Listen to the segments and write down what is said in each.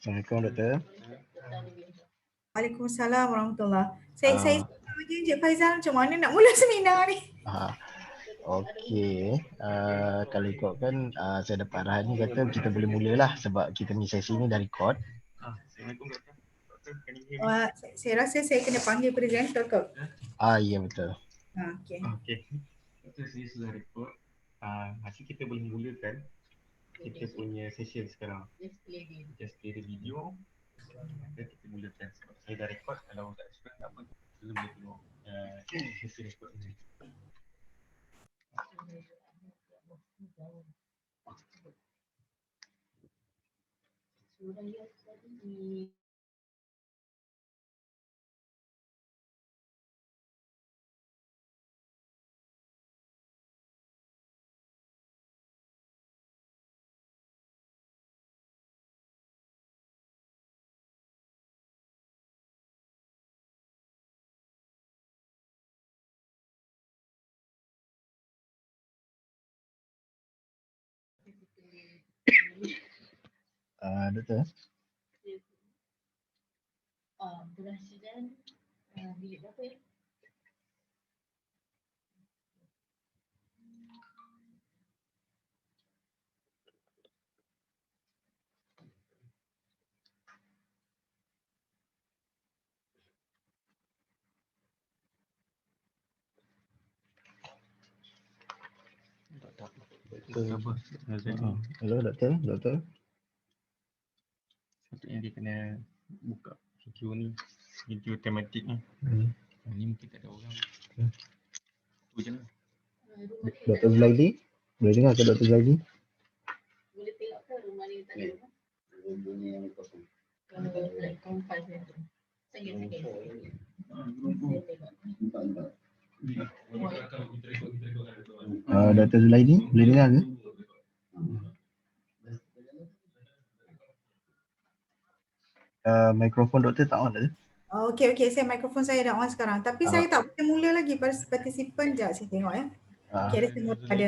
Assalamualaikum Doktor. Waalaikumsalam warahmatullahi. Saya Ah, sama je Encik Faizal, macam mana nak mula seminar ni? Okey. Kalau ikutkan saya dapat arahan ni kata kita boleh mulalah sebab kita ni sesi ni dah record. Assalamualaikum Doktor. Doktor, can you hear me? Saya rasa saya kena panggil presenter kot. Ya betul. Okey. Okey. Doktor, saya sudah record. Masih kita boleh mulakan kita punya session sekarang. Just play the video. Dan kita mulakan. Sebab saya dah record. Kalau tak suka tak apa, kita boleh tengok sesi record ni. Doktor. Penghasilan bilik berapa ya? Apa? Hello Doktor. Sepatutnya dia kena buka video ni. Video tematik ni. Ni mungkin tak ada orang. Tu je lah. Doktor Zulaidi. Boleh dengar ke Doktor Zulaidi? Boleh tengok ke rumah ni tak ada rumah? Kalau platform 5 tu. Saya tengok. Doktor Zulaidi boleh dengar ke? Mikrofon doktor tak on ke? Okey, saya mikrofon saya dah on sekarang. Tapi saya tak boleh mula lagi partisipan. Sekejap saya tengok ya. Okey, ada semua ada.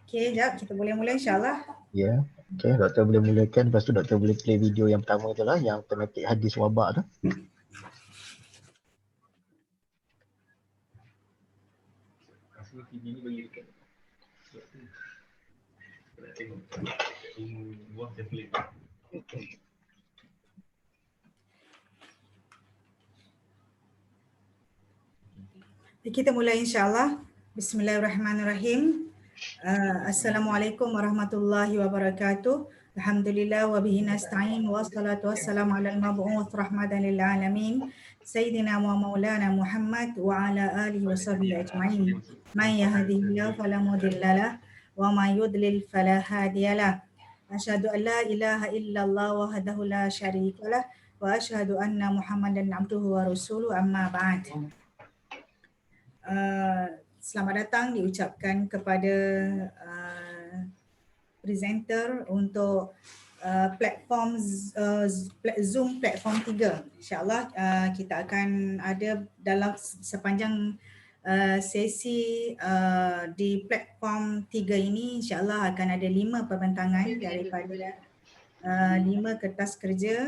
Okey, sekejap kita boleh mula insyaAllah. Ya. Okey, doktor boleh mulakan. Lepas tu doktor boleh play video yang pertama tu lah, yang tematik hadis wabak tu. Rasa TV ni bagi dekat. Nak tengok. Buah saya play. Kita mulai insyaAllah. Bismillahirrahmanirrahim. Assalamualaikum warahmatullahi wabarakatuh. Alhamdulillah wa bihi nasta'in wassalatu wassalamu ala al-mab'uth rahmatan lil alamin sayyidina wa maulana Muhammad wa ala alihi wa sahbihi ajma'in. Man yahdihillahu fala mudhillalah wa man yudlil fala hadiyalah. Asyhadu an la ilaha illallah wahdahu la syarikalah wa asyhadu anna Muhammadan abduhu wa rasuluhu amma ba'd. Selamat datang diucapkan kepada presenter untuk platform Zoom platform 3. InsyaAllah kita akan ada dalam sepanjang sesi di platform 3 ini, insyaAllah akan ada 5 pembentangan daripada 5 kertas kerja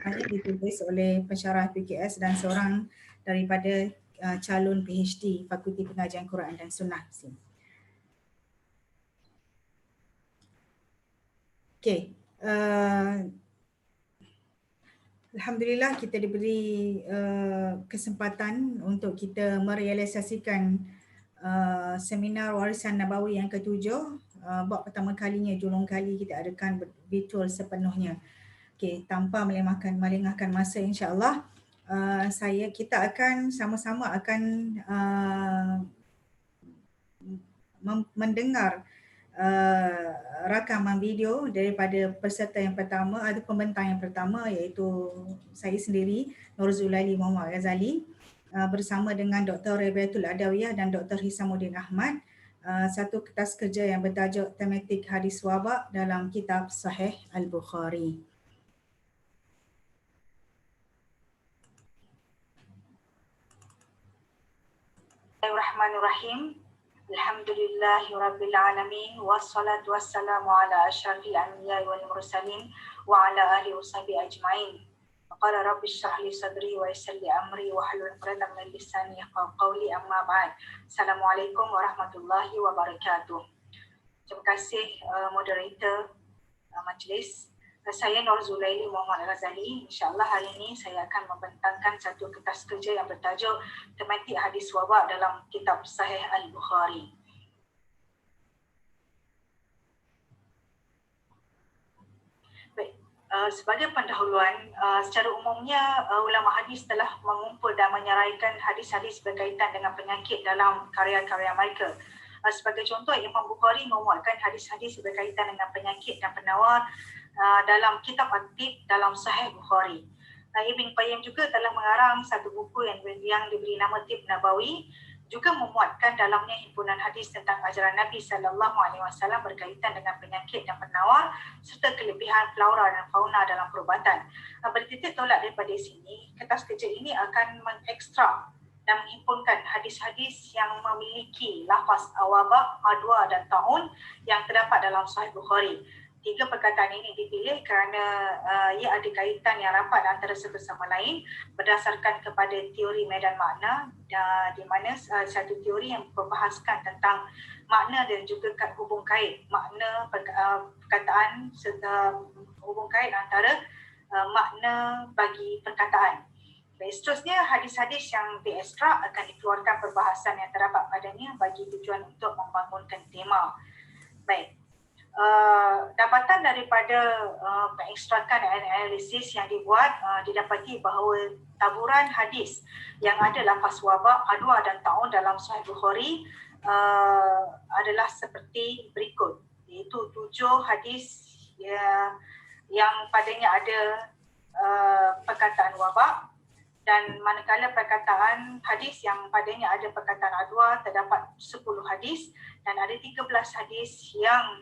hanya ditulis oleh pensyarah PKS dan seorang daripada calon PhD Fakulti Pengajian Quran dan Sunnah. Okey. Alhamdulillah kita diberi kesempatan untuk kita merealisasikan seminar warisan Nabawi yang ke-7. Buat pertama kalinya, julung kali kita adakan virtual sepenuhnya. Okey, tanpa melengahkan masa, insyaAllah kita akan sama-sama akan mendengar rakaman video daripada peserta yang pertama, ada pembentang yang pertama iaitu saya sendiri, Nur Zulaili Muhammad Ghazali, bersama dengan Dr. Rabiatul Adawiyah dan Dr. Hisamuddin Ahmad, satu kertas kerja yang bertajuk tematik hadis wabak dalam kitab Sahih Al-Bukhari. Bismillahirrahmanirrahim. Alhamdulillahirabbil alamin wassalatu wassalamu ala asyrafil anbiya'i wal mursalin wa ala alihi washabihi ajmain. Qala rabbi shrah li sadri wa yassir li amri wa hlul 'uqdatam min lisani yafqahu qawli, amma ba'd. Assalamualaikum warahmatullahi wabarakatuh. Terima kasih moderator majlis. Saya Nur Zulaili Muhammad Ghazali. InsyaAllah hari ini saya akan membentangkan satu kertas kerja yang bertajuk tematik hadis wabak dalam kitab Sahih Al-Bukhari. Baik, sebagai pendahuluan, secara umumnya ulama hadis telah mengumpul dan menyaraikan hadis-hadis berkaitan dengan penyakit dalam karya-karya mereka. Sebagai contoh, Imam Bukhari memuatkan hadis-hadis berkaitan dengan penyakit dan penawar dalam kitab At-Tib dalam Sahih Bukhari. Ibn Qayyim juga telah mengarang satu buku yang diberi nama Tib Nabawi, juga memuatkan dalamnya himpunan hadis tentang ajaran Nabi SAW berkaitan dengan penyakit dan penawar serta kelebihan flora dan fauna dalam perubatan. Bertitik tolak daripada sini, kertas kerja ini akan mengekstrak dan menghimpunkan hadis-hadis yang memiliki lafaz wabak, adwa dan taun yang terdapat dalam Sahih Bukhari. Tiga perkataan ini dipilih kerana ia ada kaitan yang rapat antara satu sama lain berdasarkan kepada teori medan makna, di mana satu teori yang membahaskan tentang makna dan juga hubung kait makna perkataan serta hubung kait antara makna bagi perkataan. Baik, seterusnya hadis-hadis yang diekstrak akan dikeluarkan perbahasan yang terdapat padanya bagi tujuan untuk membangunkan tema. Baik. Dapatan daripada pengekstrakan dan analisis yang dibuat, didapati bahawa taburan hadis yang ada lafaz wabak, adwa dan taun dalam Sahih Bukhari adalah seperti berikut, iaitu 7 hadis yang padanya ada perkataan wabak, dan manakala perkataan hadis yang padanya ada perkataan adwa terdapat 10 hadis, dan ada 13 hadis yang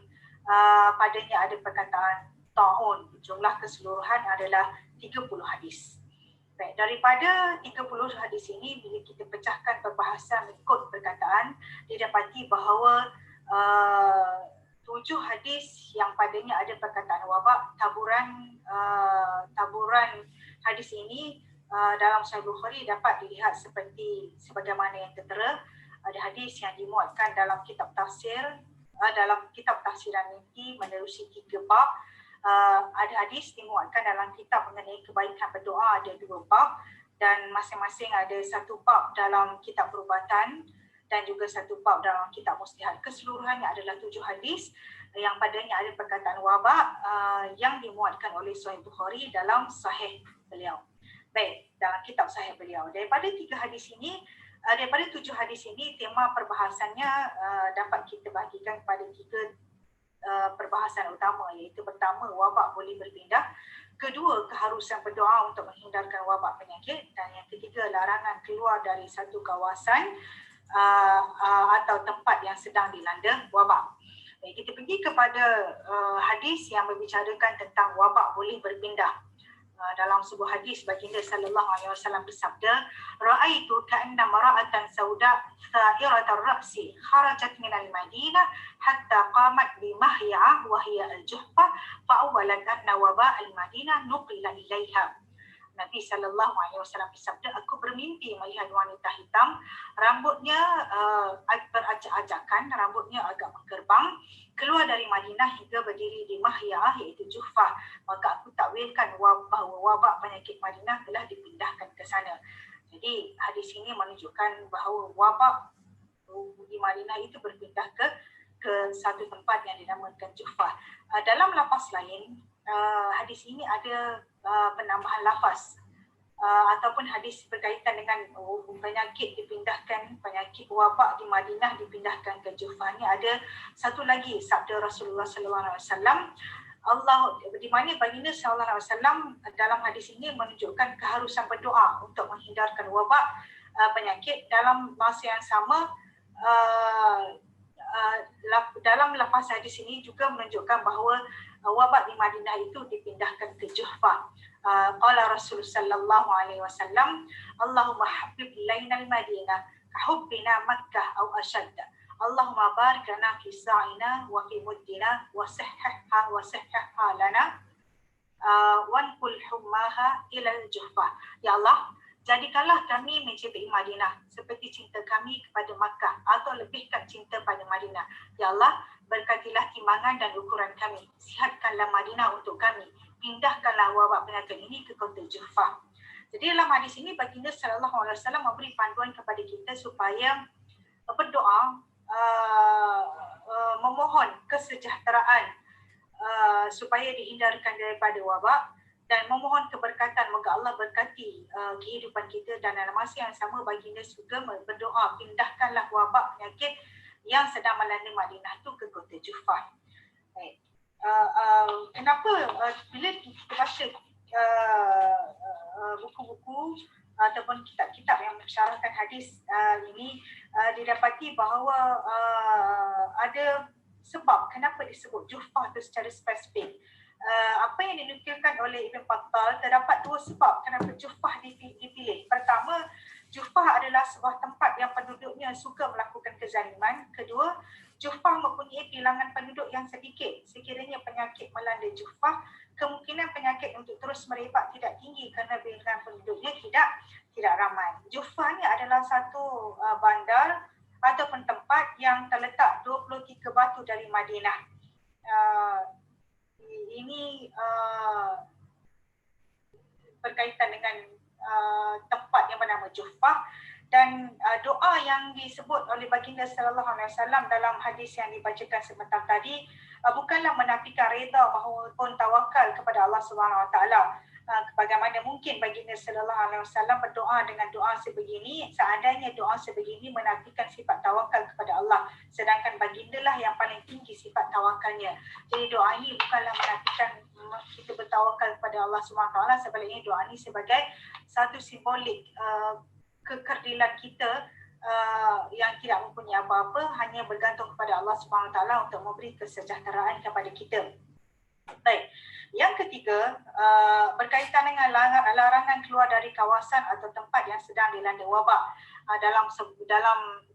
padanya ada perkataan ta'un. Jumlah keseluruhan adalah 30 hadis. Baik, daripada 30 hadis ini, bila kita pecahkan perbahasan mengikut perkataan, didapati bahawa 7 hadis yang padanya ada perkataan wabak, taburan hadis ini dalam Sahih Bukhari dapat dilihat sebagaimana yang tertera. Ada hadis yang dimuatkan dalam kitab tafsir, dalam kitab tafsiran mimpi menerusi 3 bab. Ada hadis dimuatkan dalam kitab mengenai kebaikan berdoa, ada 2 bab, dan masing-masing ada 1 bab dalam kitab perubatan dan juga 1 bab dalam kitab mustihat. Keseluruhannya adalah 7 hadis yang padanya ada perkataan wabak yang dimuatkan oleh Sahih Bukhari dalam Sahih beliau. Baik, dalam kitab Sahih beliau. Daripada 7 hadis ini, tema perbahasannya dapat kita bahagikan kepada 3 perbahasan utama, iaitu pertama, wabak boleh berpindah; kedua, keharusan berdoa untuk menghindarkan wabak penyakit; dan yang ketiga, larangan keluar dari satu kawasan atau tempat yang sedang dilanda wabak. Baik, kita pergi kepada hadis yang membicarakan tentang wabak boleh berpindah. Dalam sebuah hadis, baginda sallallahu alaihi wasallam bersabda, ra'aitu ka'anna mara'atan sauda tha'iratar ra'si kharajat minal madinah hatta qamat bi mahya'a wa hiya al-juhfa fa'awalat anna waba' al-madinah nuqila ilaiha. Nabi sallallahu alaihi wasallam bersabda, aku bermimpi melihat wanita hitam, rambutnya beracak-acakan, rambutnya agak menggerbang, keluar dari Madinah hingga berdiri di Mahya'ah, iaitu Juhfah. Maka aku takwilkan bahawa wabak penyakit Madinah telah dipindahkan ke sana. Jadi hadis ini menunjukkan bahawa wabak di Madinah itu berpindah ke satu tempat yang dinamakan Juhfah. Dalam lafaz lain, hadis ini ada penambahan lafaz ataupun hadis berkaitan dengan penyakit dipindahkan, penyakit wabak di Madinah dipindahkan ke Juhfah. Ini ada satu lagi sabda Rasulullah SAW, di mana baginda SAW dalam hadis ini menunjukkan keharusan berdoa untuk menghindarkan wabak penyakit. Dalam masa yang sama, dalam lafaz hadis ini juga menunjukkan bahawa wabak di Madinah itu dipindahkan ke Juhfah. Qala Rasulullah sallallahu alaihi wasallam, Allahumma habbib ilaina al-Madinah ka hubbina Makkah aw ashadda. Allahumma barik lana fi sa'ina wa fi muddina wa sihhha lana wanqul hummaha ila al-juhfah. Ya Allah, jadikanlah kami mencintai Madinah seperti cinta kami kepada Makkah, atau lebihkan cinta pada Madinah. Ya Allah, berkatilah timbangan dan ukuran kami. Sihatkanlah Madinah untuk kami. Pindahkanlah wabak penyakit ini ke kota Juhfah. Jadi dalam hadis ini baginda sallallahu alaihi wasallam memberi panduan kepada kita supaya berdoa, memohon kesejahteraan supaya dihindarkan daripada wabak, dan memohon keberkatan, moga Allah berkati kehidupan kita. Dan dalam masa yang sama baginda juga berdoa, pindahkanlah wabak penyakit yang sedang melanda Madinah itu ke kota Juhfah. Baik. Kenapa bila kita baca buku-buku ataupun kitab-kitab yang mensyarahkan hadis ini, didapati bahawa ada sebab kenapa disebut Juhfah itu secara spesifik. Apa yang dinukilkan oleh Ibn Battal, terdapat dua sebab kenapa Juhfah dipilih. Pertama, Juhfah adalah sebuah tempat yang penduduknya suka melakukan kezaliman. Kedua, Juhfah mempunyai bilangan penduduk yang sedikit. Sekiranya penyakit melanda Juhfah, kemungkinan penyakit untuk terus merebak tidak tinggi kerana bilangan penduduknya tidak ramai. Juhfah ni adalah satu bandar ataupun tempat yang terletak 23 batu dari Madinah. Ini berkaitan dengan tempat yang bernama Juhfah, dan doa yang disebut oleh baginda sallallahu alaihi wasallam dalam hadis yang dibacakan sebentar tadi bukanlah menafikan reda maupun tawakal kepada Allah Subhanahu wa taala. Bagaimana mungkin baginda sallallahu alaihi wasallam berdoa dengan doa sebegini seandainya doa sebegini menafikan sifat tawakal kepada Allah, sedangkan baginda lah yang paling tinggi sifat tawakalnya. Jadi doa ini bukanlah menafikan kita bertawakal kepada Allah Subhanahu wa taala, sebaliknya doa ini sebagai satu simbolik kekerdilan kita yang tidak mempunyai apa-apa, hanya bergantung kepada Allah Subhanahu wa taala untuk memberi kesejahteraan kepada kita. Baik. Yang ketiga, berkaitan dengan larangan keluar dari kawasan atau tempat yang sedang dilanda wabak.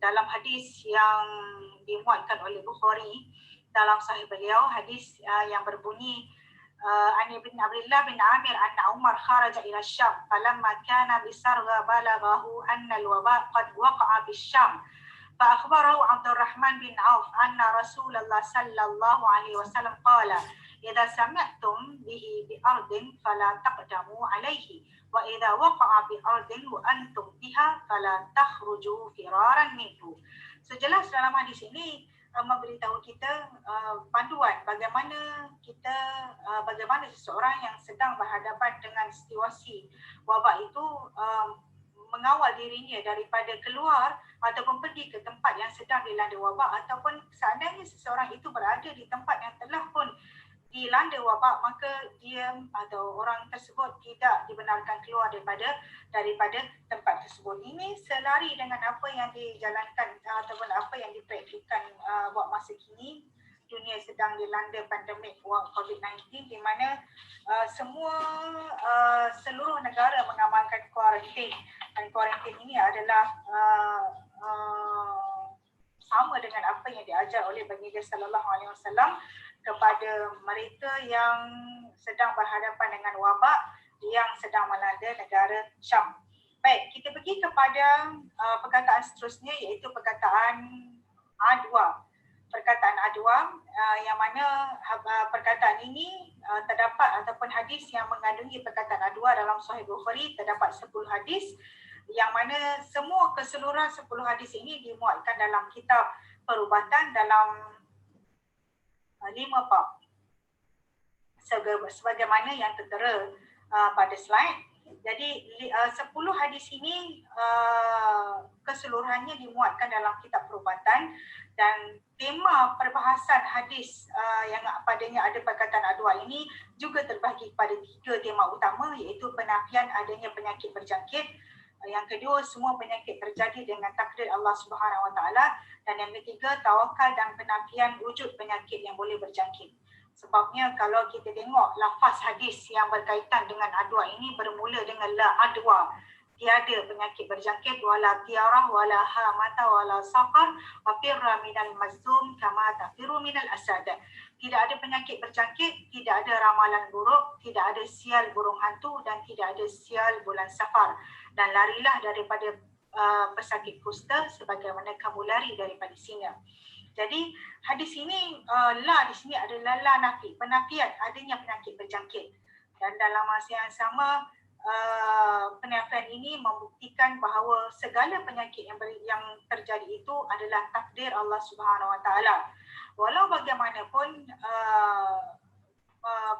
Dalam hadis yang dimuatkan oleh Bukhari dalam sahih beliau, hadis yang berbunyi an ibn Abdullah bin Amir anna Umar kharaja ila Syam falamma kana bisargha balaghahu anna al-waba qad waqa'a bis-Syam fa akhbarahu Abdurrahman bin Auf anna Rasulullah sallallahu alaihi wasallam qala idza sami'tum bihi bi ardin fala taqdamu alaihi wa idza waqa'a bi ardin wa antum biha fala takhruju firaran minhu. Sejelas dalam hadis ini memberitahu kita panduan bagaimana seseorang yang sedang berhadapan dengan situasi wabak itu mengawal dirinya daripada keluar ataupun pergi ke tempat yang sedang dilanda wabak, ataupun seandainya seseorang itu berada di tempat yang telah pun dilanda wabak, maka dia atau orang tersebut tidak dibenarkan keluar daripada tempat tersebut. Ini selari dengan apa yang dijalankan ataupun apa yang dipraktikkan buat masa kini. Dunia sedang dilanda pandemik COVID-19 di mana seluruh negara mengamalkan kuarantin, dan kuarantin ini adalah sama dengan apa yang diajar oleh baginda sallallahu alaihi wasallam kepada mereka yang sedang berhadapan dengan wabak yang sedang melanda negara Syam. Baik, kita pergi kepada perkataan seterusnya, iaitu perkataan adwa. Perkataan adwa yang mana perkataan ini terdapat ataupun hadis yang mengandungi perkataan adwa dalam Sahih Bukhari terdapat 10 hadis, yang mana semua keseluruhan 10 hadis ini dimuatkan dalam kitab perubatan dalam 5 bab sebagaimana yang tertera pada slide. Jadi 10 hadis ini keseluruhannya dimuatkan dalam kitab perubatan, dan tema perbahasan hadis yang padanya ada perkataan adwa ini juga terbahagi pada 3 tema utama, iaitu penafian adanya penyakit berjangkit, yang kedua semua penyakit terjadi dengan takdir Allah Subhanahu wa taala, dan yang ketiga tawakal dan penafian wujud penyakit yang boleh berjangkit. Sebabnya kalau kita tengok lafaz hadis yang berkaitan dengan adwa ini bermula dengan la adwa, tiada penyakit berjangkit wala tiarah wala hamata wala saqar wa firra minal mazlum kama tafiru minal asad. Tidak ada penyakit berjangkit, tidak ada ramalan buruk, tidak ada sial burung hantu dan tidak ada sial bulan Safar. Dan larilah daripada pesakit kusta sebagaimana kamu lari daripada singa. Jadi hadis ini la di sini adalah la nafi, penafian adanya penyakit berjangkit. Dan dalam masa yang sama penafian ini membuktikan bahawa segala penyakit yang terjadi itu adalah takdir Allah Subhanahu Wa Taala. Walau bagaimanapun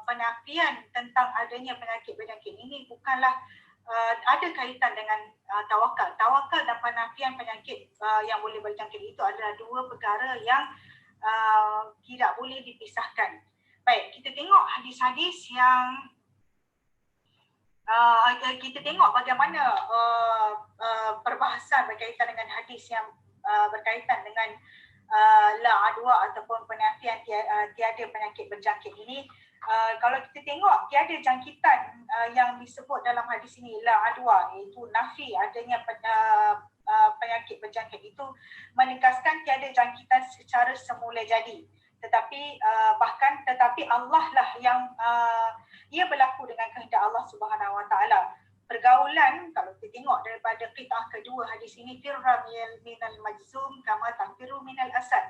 penafian tentang adanya penyakit-penyakit ini bukanlah ada kaitan dengan tawakal. Tawakal dan penafian penyakit yang boleh berjangkit itu adalah dua perkara yang tidak boleh dipisahkan. Baik, kita tengok hadis-hadis yang kita tengok bagaimana perbahasan berkaitan dengan hadis yang berkaitan dengan la adwa ataupun penafian tiada penyakit berjangkit ini. Kalau kita tengok tiada jangkitan yang disebut dalam hadis ini la adwa, iaitu nafi adanya penyakit berjangkit itu menegaskan tiada jangkitan secara semula jadi. Tetapi Allah lah yang ia berlaku dengan kehendak Allah Subhanahu Wa Taala. Pergaulan, kalau kita tengok daripada qit'ah kedua hadis ini, firra minal majzum kama tafiru minal asad.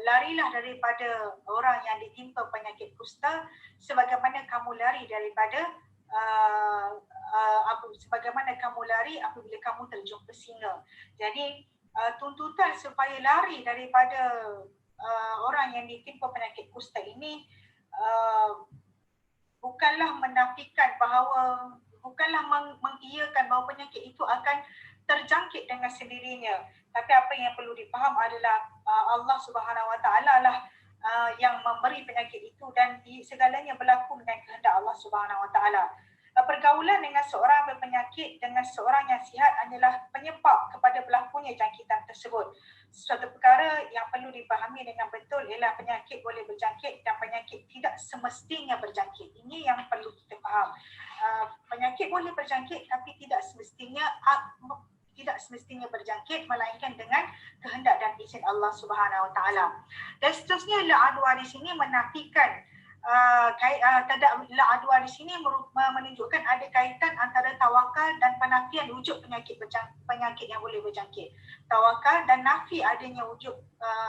Larilah daripada orang yang ditimpa penyakit kusta sebagaimana kamu lari daripada sebagaimana kamu lari apabila kamu terjumpa singa. Jadi tuntutan supaya lari daripada orang yang ditimpa penyakit kusta ini bukanlah menafikan bahawa, bukanlah mengiyakan bahawa penyakit itu akan terjangkit dengan sendirinya. Tapi apa yang perlu dipaham adalah Allah Subhanahu Wa Taala lah yang memberi penyakit itu dan segalanya berlaku dengan kehendak Allah Subhanahu Wa Taala. Pergaulan dengan seorang berpenyakit dengan seorang yang sihat adalah penyebab kepada berlakunya jangkitan tersebut. Suatu perkara yang perlu dipahami dengan betul ialah penyakit boleh berjangkit dan penyakit tidak semestinya berjangkit. Ini yang perlu kita faham. Penyakit boleh berjangkit tapi tidak semestinya berjangkit melainkan dengan kehendak dan izin Allah Subhanahu Wa Taala. Dan seterusnya la adwa di sini menafikan la adwa di sini menunjukkan ada kaitan antara tawakal dan penafian wujud penyakit yang boleh berjangkit. Tawakal dan nafi adanya wujud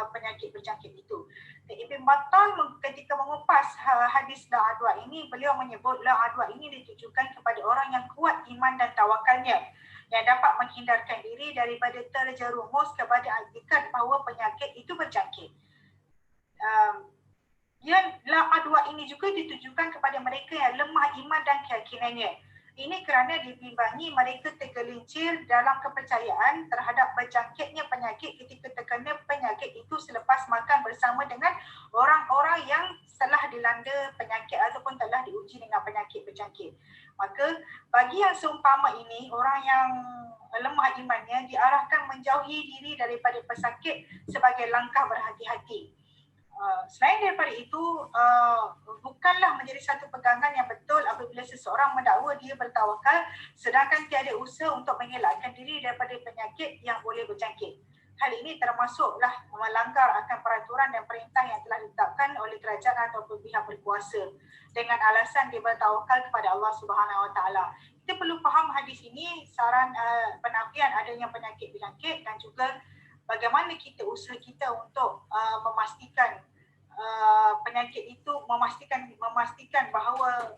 penyakit berjangkit itu. Ibn Battal ketika mengupas hadis la adwa ini, beliau menyebut la adwa ini ditujukan kepada orang yang kuat iman dan tawakalnya, yang dapat menghindarkan diri daripada terjerumus kepada i'tikad bahawa penyakit itu berjangkit. Yang la adwa ini juga ditujukan kepada mereka yang lemah iman dan keyakinannya. Ini kerana dibimbangi mereka tergelincir dalam kepercayaan terhadap berjangkitnya penyakit ketika terkena penyakit itu selepas makan bersama dengan orang-orang yang telah dilanda penyakit ataupun telah diuji dengan penyakit berjangkit. Maka bagi yang seumpama ini, orang yang lemah imannya diarahkan menjauhi diri daripada pesakit sebagai langkah berhati-hati. Selain daripada itu, bukanlah menjadi satu pegangan yang betul apabila seseorang mendakwa dia bertawakal sedangkan tiada usaha untuk mengelakkan diri daripada penyakit yang boleh berjangkit. Hal ini termasuklah melanggar akan peraturan dan perintah yang telah ditetapkan oleh kerajaan ataupun pihak berkuasa dengan alasan dia bertawakal kepada Allah Subhanahu Wa Taala. Kita perlu faham hadis ini, saran penafian adanya penyakit berjangkit dan juga bagaimana kita usaha kita untuk memastikan penyakit itu, memastikan bahawa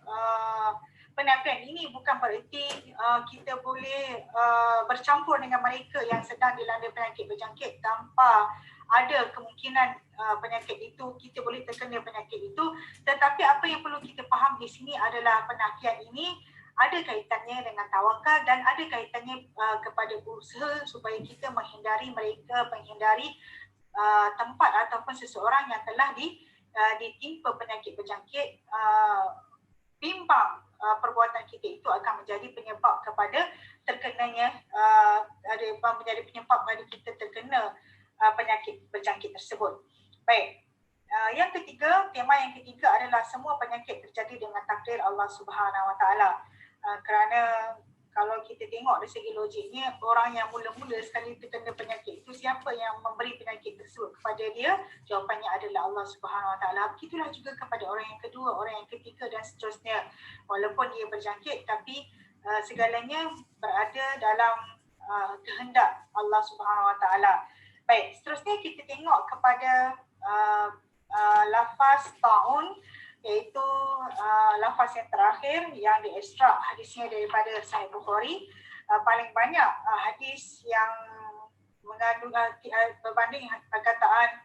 penafian ini bukan bererti kita boleh bercampur dengan mereka yang sedang dilanda penyakit berjangkit tanpa ada kemungkinan penyakit itu, kita boleh terkena penyakit itu. Tetapi apa yang perlu kita faham di sini adalah penafian ini ada kaitannya dengan tawakal dan ada kaitannya kepada usaha supaya kita menghindari tempat ataupun seseorang yang telah ditimpa penyakit berjangkit. Bimbang perbuatan kita itu akan menjadi penyebab kepada terkenanya menjadi penyebab bagi kita terkena penyakit berjangkit tersebut. Baik. Tema yang ketiga adalah semua penyakit terjadi dengan takdir Allah Subhanahu Wa Taala. Kerana kalau kita tengok dari segi logiknya, orang yang mula-mula sekali terkena penyakit itu, siapa yang memberi penyakit tersebut kepada dia? Jawapannya adalah Allah Subhanahu Wa Taala. Begitulah juga kepada orang yang kedua, orang yang ketiga dan seterusnya. Walaupun dia berjangkit, tapi segalanya berada dalam kehendak Allah Subhanahu Wa Taala. Baik, seterusnya kita tengok kepada lafaz ta'un, iaitu lafaz yang terakhir yang diekstrak hadisnya daripada Sahih Bukhari. Paling banyak hadis yang mengandung berbanding perkataan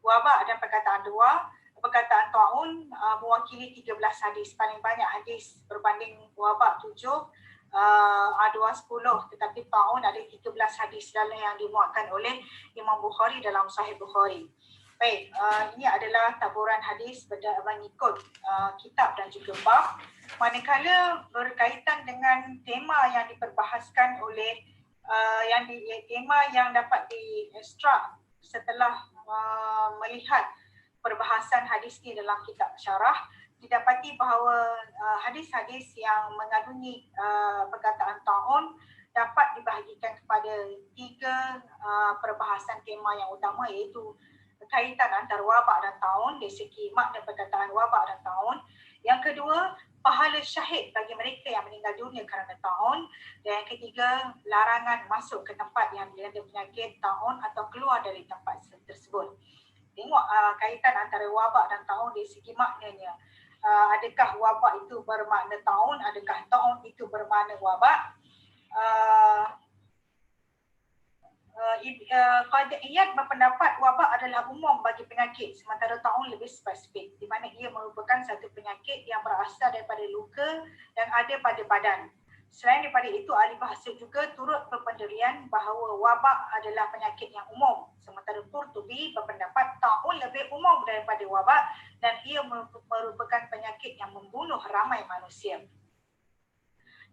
wabak dan perkataan dua. Perkataan ta'un mewakili 13 hadis. Paling banyak hadis berbanding wabak 7, dua 10, tetapi ta'un ada 13 hadis dalam yang dimuatkan oleh Imam Bukhari dalam Sahih Bukhari. Baik, ini adalah taburan hadis mengikut kitab dan juga bab. Manakala berkaitan dengan tema yang diperbahaskan oleh tema yang dapat diekstrak setelah melihat perbahasan hadis ini dalam kitab syarah, didapati bahawa hadis-hadis yang mengandungi perkataan ta'un dapat dibahagikan kepada 3 perbahasan tema yang utama, iaitu kaitan antara wabak dan ta'un dari segi makna perkataan wabak dan ta'un. Yang kedua, pahala syahid bagi mereka yang meninggal dunia kerana ta'un. Dan yang ketiga, larangan masuk ke tempat yang dilanda penyakit ta'un atau keluar dari tempat tersebut. Tengok kaitan antara wabak dan ta'un dari segi maknanya. Adakah wabak itu bermakna ta'un? Adakah ta'un itu bermakna wabak? Qadiyat berpendapat wabak adalah umum bagi penyakit, sementara ta'un lebih spesifik, di mana ia merupakan satu penyakit yang berasal daripada luka yang ada pada badan. Selain daripada itu, ahli bahasa juga turut berpendirian bahawa wabak adalah penyakit yang umum, sementara Qurtubi berpendapat ta'un lebih umum daripada wabak dan ia merupakan penyakit yang membunuh ramai manusia.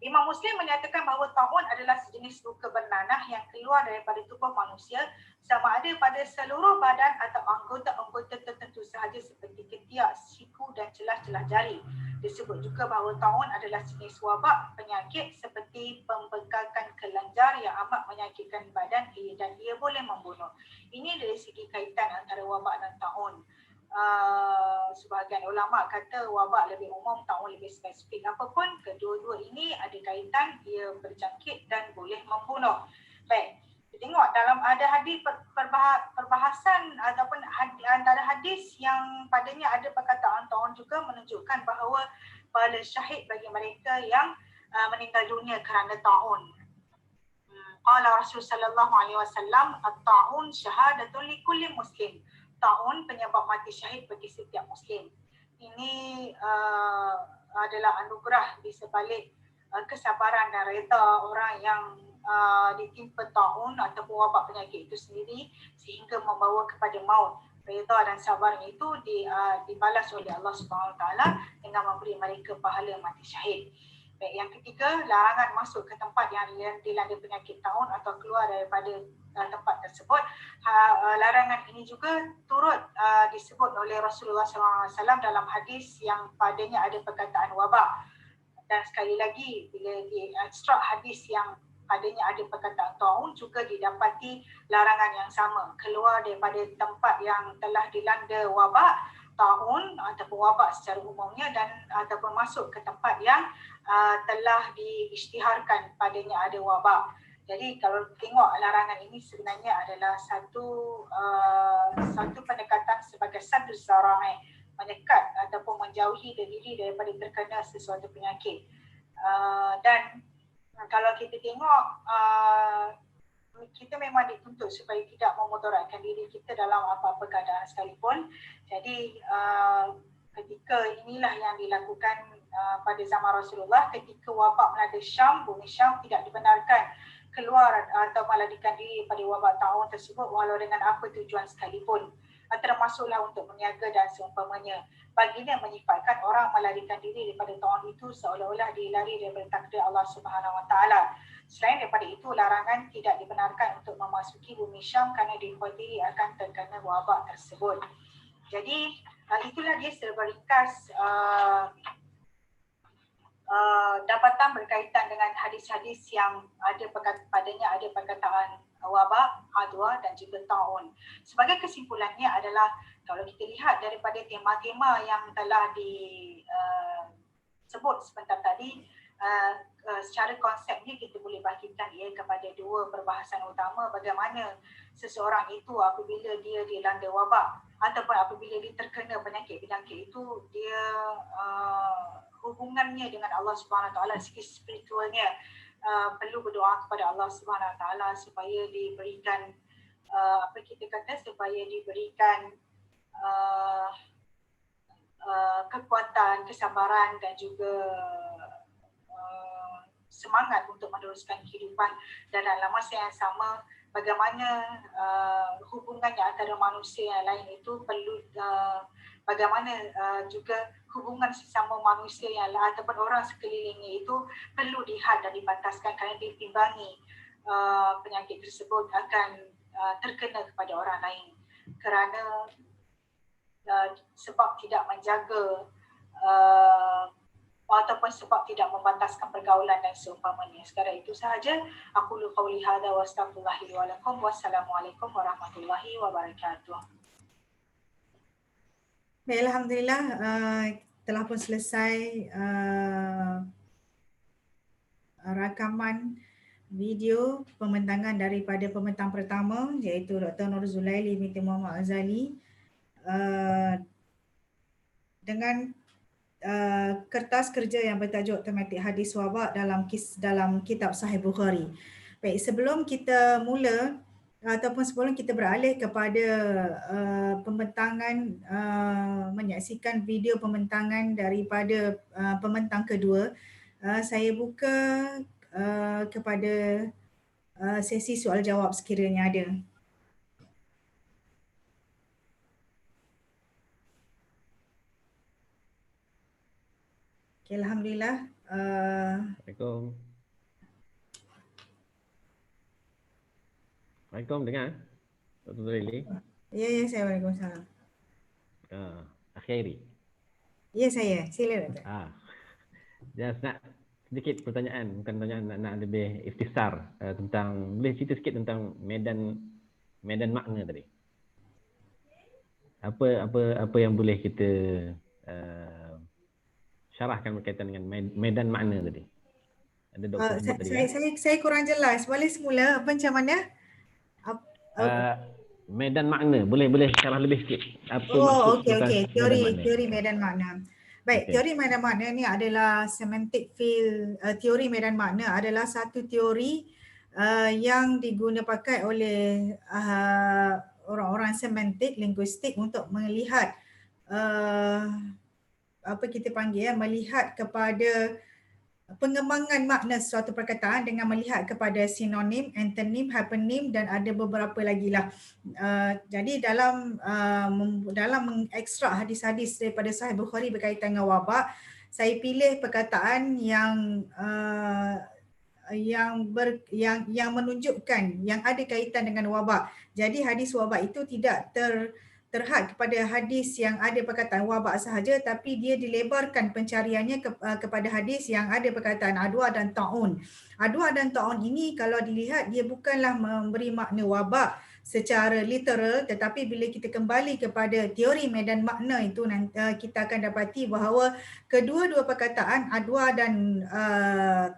Imam Muslim menyatakan bahawa ta'un adalah sejenis luka bernanah yang keluar daripada tubuh manusia, sama ada pada seluruh badan atau anggota-anggota tertentu sahaja seperti ketiak, siku dan celah-celah jari. Disebut juga bahawa ta'un adalah jenis wabak penyakit seperti pembengkakan kelenjar yang amat menyakitkan badan dan ia boleh membunuh. Ini dari segi kaitan antara wabak dan ta'un. Sebahagian ulama kata wabak lebih umum, ta'un lebih spesifik. Apapun, kedua-dua ini ada kaitan, ia berjangkit dan boleh membunuh. Baik, kita tengok dalam ada hadis perbahasan ataupun antara hadis yang padanya ada perkataan ta'un juga menunjukkan bahawa pahala syahid bagi mereka yang meninggal dunia kerana ta'un. Qala Rasulullah sallallahu alaihi wasallam, at-ta'un syahadatun likulli muslim. Ta'un penyebab mati syahid bagi setiap muslim. Ini adalah anugerah di sebalik kesabaran dan reda orang yang ditimpa ta'un ataupun wabak penyakit itu sendiri sehingga membawa kepada maut. Reda dan sabarnya itu dibalas oleh Allah Subhanahu Wa Taala dengan memberi mereka pahala mati syahid. Baik, yang ketiga, larangan masuk ke tempat yang dilanda penyakit ta'un atau keluar daripada tempat tersebut. Larangan ini juga turut disebut oleh Rasulullah SAW dalam hadis yang padanya ada perkataan wabak. Dan sekali lagi, bila diekstrak hadis yang padanya ada perkataan ta'un, juga didapati larangan yang sama, keluar daripada tempat yang telah dilanda wabak ta'un ataupun wabak secara umumnya, dan ataupun masuk ke tempat yang telah diisytiharkan padanya ada wabak. Jadi kalau tengok larangan ini sebenarnya adalah satu pendekatan sebagai satu zara'i, menyekat ataupun menjauhi diri daripada terkena sesuatu penyakit. Dan kalau kita tengok, kita memang dituntut supaya tidak memudaratkan diri kita dalam apa-apa keadaan sekalipun. Jadi ketika inilah yang dilakukan pada zaman Rasulullah, ketika wabak melanda Syam, bumi Syam tidak dibenarkan keluar atau melarikan diri pada wabak ta'un tersebut walau dengan apa tujuan sekalipun. Termasuklah untuk meniaga dan seumpamanya. Baginda menyifatkan orang melarikan diri daripada ta'un itu seolah-olah dilari daripada takdir Allah Subhanahu Wa Taala. Selain daripada itu, larangan tidak dibenarkan untuk memasuki bumi Syam kerana dikhawatiri akan terkena wabak tersebut. Jadi itulah dia secara ringkas dapatan berkaitan dengan hadis-hadis yang ada padanya ada perkataan wabak, adwa dan juga ta'un. Sebagai kesimpulannya adalah kalau kita lihat daripada tema-tema yang telah disebut sebentar tadi, secara konsepnya kita boleh bahagikan ia kepada dua perbahasan utama, bagaimana seseorang itu apabila dia dilanda wabak ataupun apabila dia terkena penyakit-penyakit itu, dia hubungannya dengan Allah Subhanahu Wa Taala, segi spiritualnya, perlu berdoa kepada Allah Subhanahu Wa Taala supaya diberikan supaya diberikan kekuatan, kesabaran dan juga semangat untuk meneruskan kehidupan, dan dalam masa yang sama bagaimana hubungannya antara manusia yang lain itu perlu bagaimana juga hubungan sesama manusia yang lain ataupun orang sekelilingnya itu perlu dihad dan dibataskan kerana ditimbangi penyakit tersebut akan terkena kepada orang lain kerana sebab tidak menjaga ataupun sebab tidak membataskan pergaulan dan seumpamanya. Sekarang itu sahaja. Aku lu qauli hadza wa astaghfirullahi wa lakum. Wassalamualaikum warahmatullahi wabarakatuh. Baik, alhamdulillah telah pun selesai rakaman video pembentangan daripada pembentang pertama iaitu Dr. Nur Zulaili binti Muhammad Azali dengan kertas kerja yang bertajuk tematik hadis wabak dalam kitab Sahih Bukhari. Baik, sebelum kita mula ataupun sebelum kita beralih kepada pembentangan menyaksikan video pembentangan daripada pembentang kedua, saya buka kepada sesi soal jawab sekiranya ada. Okay, alhamdulillah. Assalamualaikum. Assalamualaikum, dengar? Dr. Zulaili? Ya, saya. Waalaikumsalam. Akhiri? Ya, saya. Sila, Doktor. Just nak sedikit pertanyaan, bukan pertanyaan, nak lebih ikhtisar tentang, boleh cerita sikit tentang medan makna tadi? Apa yang boleh kita syarahkan berkaitan dengan medan makna tadi? Ada doktor sebut tadi. Saya kurang jelas. Boleh semula macam mana? Medan makna, boleh syarah lebih sikit. Apa okey. Teori medan makna. Baik, teori medan makna ni adalah semantic field. Teori medan makna adalah satu teori yang pakai oleh orang-orang semantik, linguistik untuk melihat melihat kepada pengembangan makna suatu perkataan dengan melihat kepada sinonim, antonim, hypernim dan ada beberapa lagi lah. Jadi dalam mengekstrak hadis-hadis daripada Sahih Bukhari berkaitan dengan wabak, saya pilih perkataan yang menunjukkan yang ada kaitan dengan wabak. Jadi hadis wabak itu tidak terhad kepada hadis yang ada perkataan wabak sahaja, tapi dia dilebarkan pencariannya kepada hadis yang ada perkataan adwa dan ta'un. Adwa dan ta'un ini kalau dilihat dia bukanlah memberi makna wabak secara literal, tetapi bila kita kembali kepada teori medan makna itu kita akan dapati bahawa kedua-dua perkataan adwa dan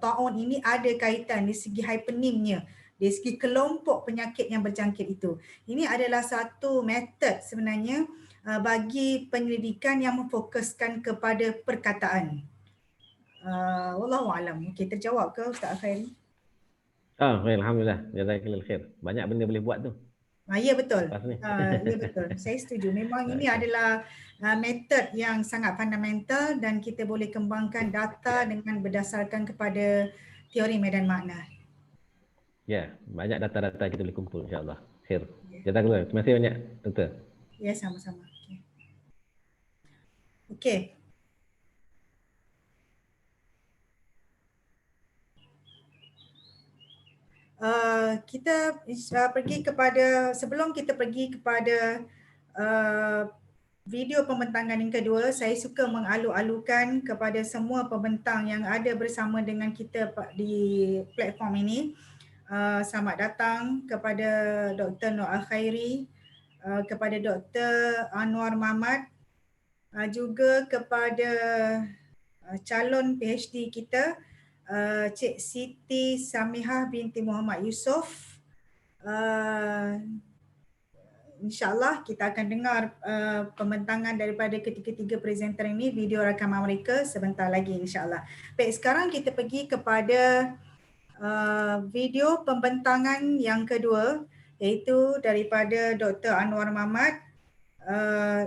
ta'un ini ada kaitan di segi hypernimnya, dari segi kelompok penyakit yang berjangkit itu. Ini adalah satu metod sebenarnya bagi penyelidikan yang memfokuskan kepada perkataan. Wallahualam. Okey, terjawab ke Ustaz Khairi? Alhamdulillah. Jazakallahu khair. Banyak benda boleh buat tu. Ya betul. Ya betul. Saya setuju. Memang ini adalah metod yang sangat fundamental dan kita boleh kembangkan data dengan berdasarkan kepada teori medan makna. Ya, banyak data-data kita boleh kumpul insya-Allah. Khair. Jazakallah. Terima kasih banyak, Doktor. Ya, sama-sama. Okey. Kita pergi kepada, sebelum kita pergi kepada video pembentangan yang kedua, saya suka mengalu-alukan kepada semua pembentang yang ada bersama dengan kita di platform ini. Selamat datang kepada Dr. Nur Al-Khairi, kepada Dr. Anwar Mahmat, juga kepada calon PhD kita, Cik Siti Samihah binti Muhammad Yusof. InsyaAllah kita akan dengar pembentangan daripada ketiga-tiga presenter ini, video rakaman mereka sebentar lagi insyaAllah. Baik, sekarang kita pergi kepada video pembentangan yang kedua, iaitu daripada Dr. Anwar Mahmat,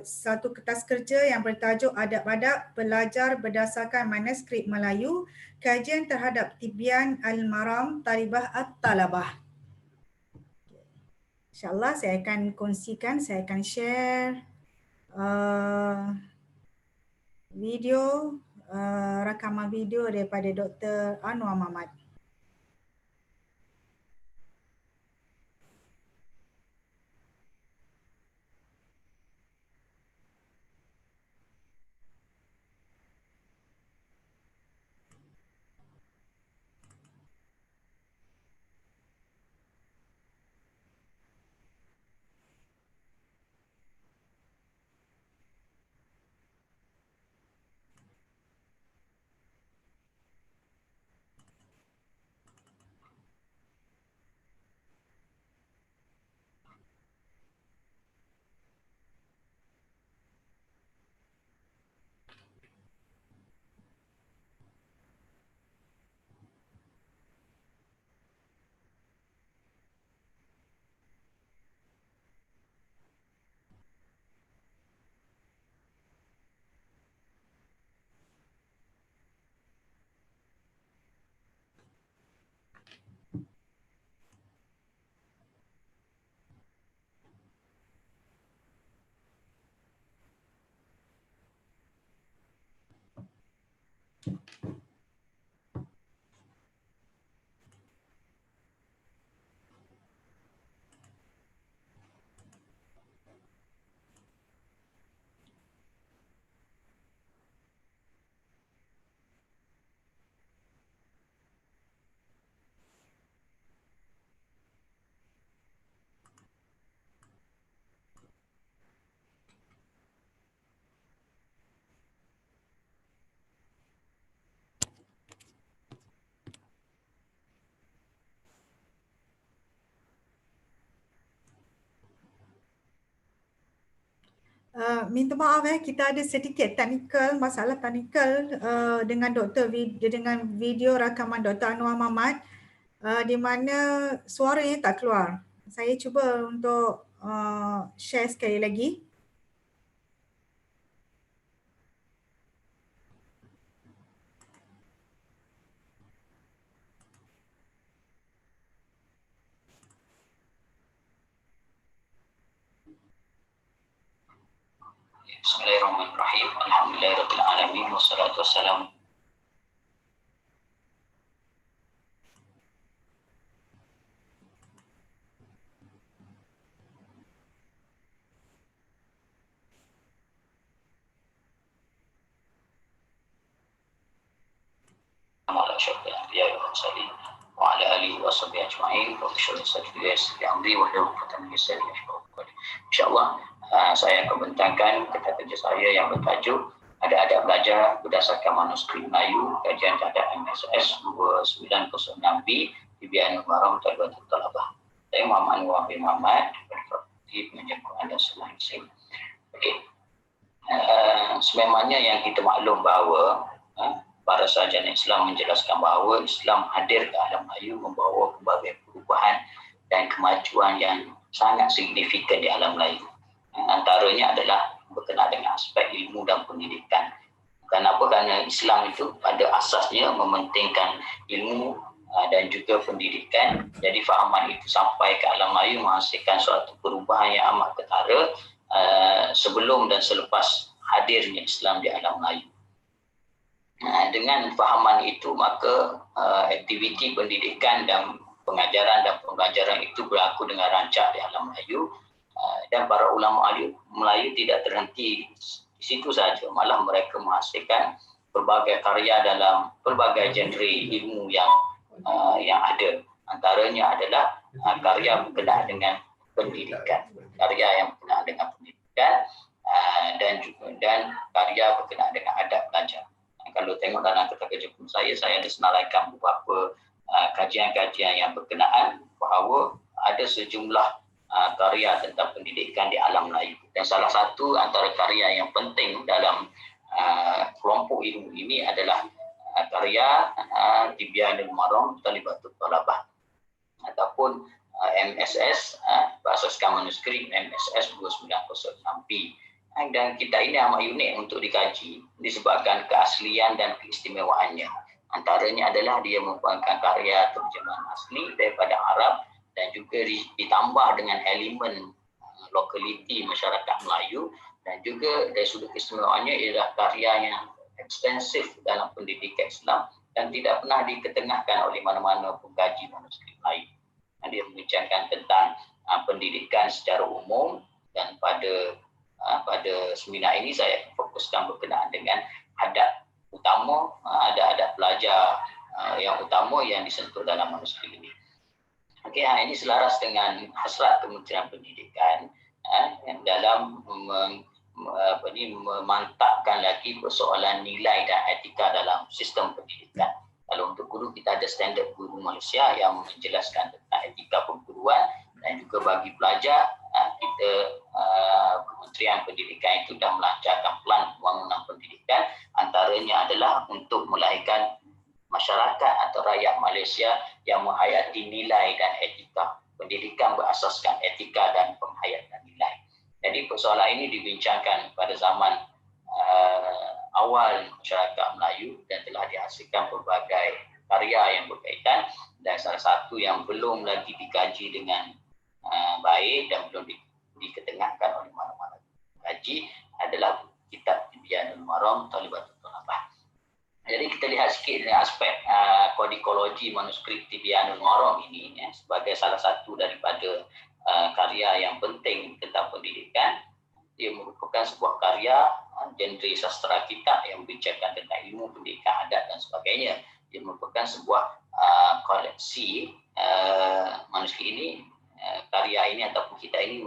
satu kertas kerja yang bertajuk Adab-adab Belajar Berdasarkan Manuskrip Melayu, Kajian Terhadap Tibyan Al-Maram Talibah At-Talabah. InsyaAllah saya akan kongsikan, saya akan share video, rakaman video daripada Dr. Anwar Mahmat. Minta maaf kita ada sedikit masalah teknikal dengan dengan video rakaman Dr. Anwar Mahmat, di mana suaranya tak keluar. Saya cuba untuk share sekali lagi. Bismillahirrahmanirrahim. Alhamdulillahirabbil alamin wassalatu wassalamu ala asyrafil anbiya'i wal mursalin wa ala alihi wa sahbihi ajma'in. Rabbi shrah li sadri wa yassir li amri wahlul 'uqdatam min lisani yafqahu qawli. Insyaallah saya akan bentangkan kertas kerja saya yang bertajuk Adab-adab belajar berdasarkan manuskrip Melayu, kajian terhadap MSS 2906B Tibyan Al-Maram Talibah At-Talabah. Saya Muhammad Anwar bin Muhammad, Fakulti Pengajian Quran dan Sunnah Muslim. Okey. Sememangnya yang kita maklum bahawa para sarjana Islam menjelaskan bahawa Islam hadir ke alam Melayu membawa pelbagai perubahan dan kemajuan yang sangat signifikan di alam Melayu. Antaranya adalah berkenaan dengan aspek ilmu dan pendidikan. Kenapa? Kerana Islam itu pada asasnya mementingkan ilmu dan juga pendidikan. Jadi fahaman itu sampai ke alam Melayu menghasilkan suatu perubahan yang amat ketara sebelum dan selepas hadirnya Islam di alam Melayu. Dengan fahaman itu, maka aktiviti pendidikan dan pengajaran dan pembelajaran itu berlaku dengan rancak di alam Melayu. Dan para ulama Melayu tidak terhenti di situ saja, malah mereka menghasilkan berbagai karya dalam berbagai genre ilmu yang ada. Antaranya adalah karya berkenaan dengan pendidikan, karya yang berkenaan dengan pendidikan dan karya berkenaan dengan adab belajar. Kalau tengok dalam kerja saya ada senaraikan beberapa kajian-kajian yang berkenaan bahawa ada sejumlah karya tentang pendidikan di alam Melayu. Dan salah satu antara karya yang penting dalam kelompok ilmu ini adalah karya Tibyanul Maram Talibatul Thalabah ataupun MSS, berasaskan manuskrip MSS 2906P. Dan kitab ini amat unik untuk dikaji disebabkan keaslian dan keistimewaannya. Antaranya adalah dia merupakan karya terjemahan asli daripada Arab dan juga ditambah dengan elemen lokaliti masyarakat Melayu, dan juga dari sudut keistimewaannya ialah karya yang ekstensif dalam pendidikan Islam dan tidak pernah diketengahkan oleh mana-mana pengkaji manuskrip lain. Dia membincangkan tentang pendidikan secara umum, dan pada seminar ini saya fokuskan berkenaan dengan adab utama, adab pelajar yang utama yang disentuh dalam manuskrip ini. Okey, ini selaras dengan hasrat Kementerian Pendidikan dalam memantapkan lagi persoalan nilai dan etika dalam sistem pendidikan. Kalau untuk guru, kita ada standard guru Malaysia yang menjelaskan tentang etika perguruan, dan juga bagi pelajar kita Kementerian Pendidikan itu dah melancarkan plan pembangunan pendidikan, antaranya adalah untuk melahirkan masyarakat atau rakyat Malaysia yang menghayati nilai dan etika. Pendidikan berasaskan etika dan penghayatan nilai. Jadi persoalan ini dibincangkan pada zaman awal masyarakat Melayu dan telah dihasilkan berbagai karya yang berkaitan, dan salah satu yang belum lagi dikaji dengan baik dan belum diketengahkan oleh mana-mana kaji adalah kitab Tibyanul Maram Talibatul Thalabah. Jadi kita lihat sikit dari aspek kodikologi manuskrip Tibyanul Maram ini sebagai salah satu daripada karya yang penting tentang pendidikan. Dia merupakan sebuah karya genre sastra kitab yang membincangkan tentang ilmu pendidikan, adat dan sebagainya. Dia merupakan sebuah koleksi manuskrip ini, karya ini ataupun kitab ini,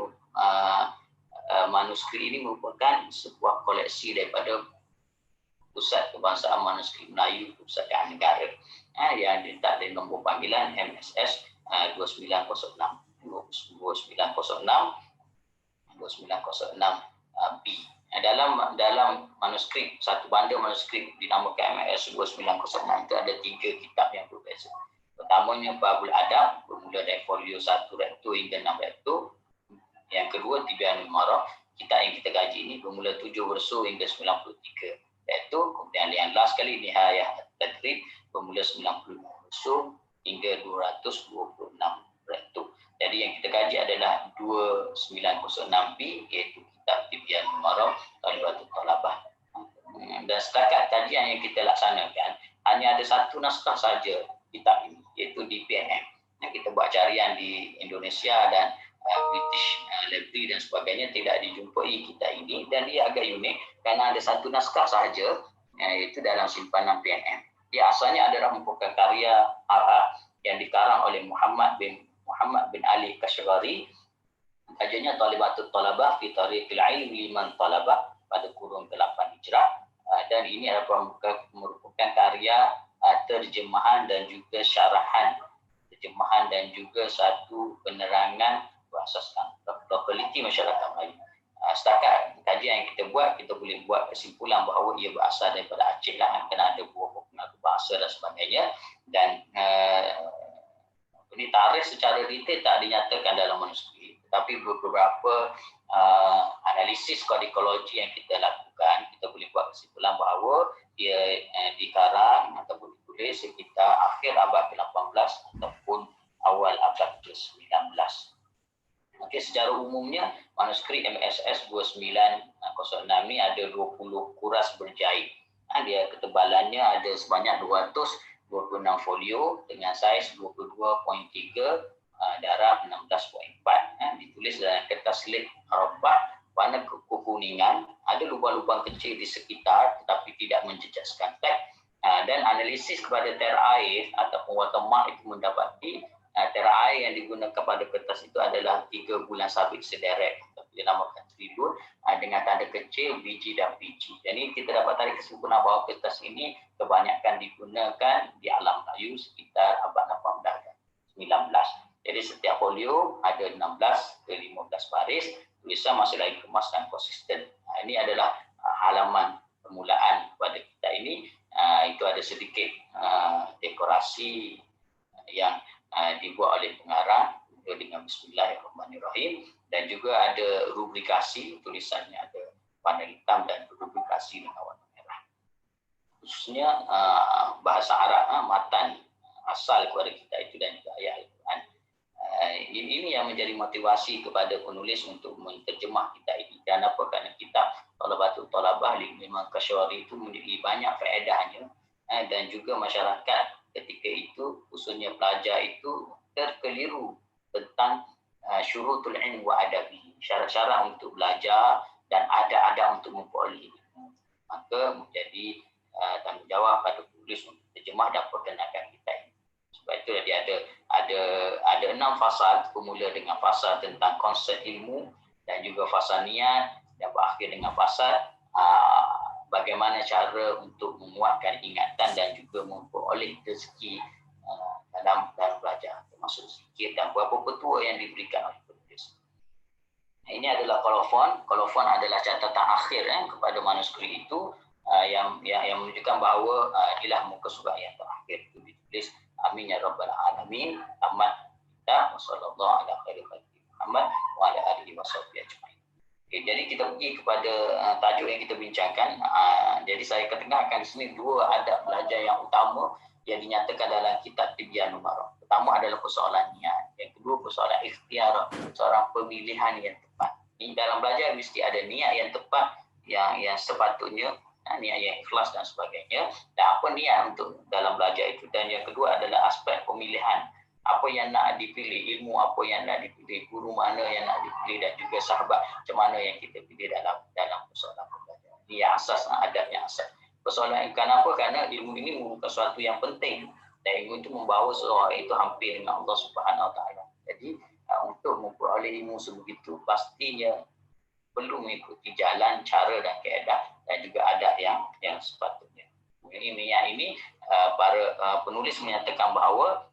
manuskrip ini merupakan sebuah koleksi daripada Pusat Kebangsaan Manuskrip Melayu Perpustakaan Negara yang diletak di nombor panggilan MSS 2906 B. Dalam manuskrip, satu bandar manuskrip dinamakan MSS 2906 itu ada 3 kitab yang berbeza. Pertamanya Babul Adab, bermula dari folio 1 rektur hingga 6 rektur. Yang kedua Tibyanul Maram, kitab yang kita kaji ini bermula 7 verso hingga 93 rektur. Kemudian yang last kali Nihayah Tadrib, bermula 90 verso hingga 226 rektur. Jadi yang kita kaji adalah 2906B, iaitu kitab Tibyanul Maram Talibatul Thalabah. Dan setakat kajian yang kita laksanakan, hanya ada satu naskah saja kitab ini, iaitu di PNM. Yang kita buat carian di Indonesia dan British Library dan sebagainya, tidak dijumpai kitab ini, dan dia agak unik kerana ada satu naskah saja, iaitu dalam simpanan PNM. Dia asalnya adalah merupakan karya Arab yang dikarang oleh Muhammad bin Ali Kashghari. Tajuk Talibatul Thalabah fi Tariqil Ilmi Liman Talabah pada kurun ke-8 Hijrah, dan ini adalah merupakan karya terjemahan dan juga syarahan, terjemahan dan juga satu penerangan berasaskan lokaliti masyarakat Melayu. Setakat kajian yang kita buat, kita boleh buat kesimpulan bahawa ia berasal daripada Aceh lah, kerana ada beberapa pengaku bahasa dan sebagainya, dan ini tarikh secara detail tak dinyatakan dalam manuskrip, tetapi beberapa analisis kodikologi yang kita lakukan, kita boleh buat kesimpulan bahawa dia dikarang ataupun ditulis sekitar akhir abad ke-18 ataupun awal abad ke-19. Okey, secara umumnya manuskrip MSS 2906 ni ada 20 kuras berjahit. Dia ketebalannya ada sebanyak 226 folio dengan saiz 22.3 darab 16.4, ditulis dalam kertas slip Arafah warna kekuningan, ada lubang-lubang kecil di sekitar tetapi tidak menjejaskan teks. Dan analisis kepada tera air ataupun watermark itu mendapati tera air yang digunakan pada kertas itu adalah 3 bulan sabit sederet, dinamakan trilun, dengan tanda kecil biji dan biji. Jadi kita dapat tarik kesimpulan bahawa kertas ini kebanyakan digunakan di alam Melayu sekitar abad 18 dan 19. Jadi setiap folio ada 16 ke 15 baris, tulisan masih lagi kemas dan konsisten. Ini adalah halaman permulaan pada kita ini. Itu ada sedikit dekorasi yang dibuat oleh pengarang dengan Bismillahirrahmanirrahim, dan juga ada rubrikasi, tulisannya ada warna hitam dan rubrikasi dengan warna merah. Khususnya bahasa Arab, matan asal kepada kita itu dan juga ayat Al-Quran. Ini yang menjadi motivasi kepada penulis untuk menterjemah kitab ini. Dan apa? Kerana kitab Talabatul Talabah Lima Kasyawari itu memiliki banyak faedahnya, dan juga masyarakat ketika itu, khususnya pelajar itu terkeliru tentang syurutul ilm wa adabi, syarat-syarat untuk belajar dan adab-adab untuk memperoleh ilmu. Maka menjadi tanggungjawab pada penulis untuk terjemah dan perkenalkan kitab ini. Sebab itu dia ada 6 fasal, bermula dengan fasal tentang konsep ilmu dan juga fasal niat, dan berakhir dengan fasal bagaimana cara untuk menguatkan ingatan dan juga memperoleh rezeki dalam belajar, termasuk zikir dan beberapa petua yang diberikan oleh penulis. Ini adalah kolofon. Kolofon adalah catatan akhir kepada manuskrip itu, yang menunjukkan bahawa inilah muka surat yang terakhir itu ditulis. Amin ya rabbal alamin. Tamat kita. Wassallallahu ala khairi khalqi Muhammad wa ala alihi washabbihi ajmain. Okay, jadi kita pergi kepada tajuk yang kita bincangkan. Jadi saya ketengahkan di sini 2 adab belajar yang utama yang dinyatakan dalam kitab Tibyan Numarah. Pertama adalah persoalan niat. Yang kedua persoalan ikhtiar, seorang pemilihan yang tepat. Di dalam belajar mesti ada niat yang tepat, yang sepatutnya, niat yang ikhlas dan sebagainya. Dan apa niat untuk dalam belajar itu. Dan yang kedua adalah aspek pemilihan. Apa yang nak dipilih, ilmu apa yang nak dipilih, guru mana yang nak dipilih, dan juga sahabat macam mana yang kita pilih dalam persoalan pembelajaran. Ini yang asas, adab yang asas. Persoalan kenapa? Kerana ilmu ini merupakan sesuatu yang penting, dan ilmu itu membawa seseorang itu hampir dengan Allah Subhanahu Wa Taala. Jadi untuk memperoleh ilmu sebegitu pastinya perlu mengikuti jalan, cara dan kaedah dan juga adab yang sepatutnya. Ini para penulis menyatakan bahawa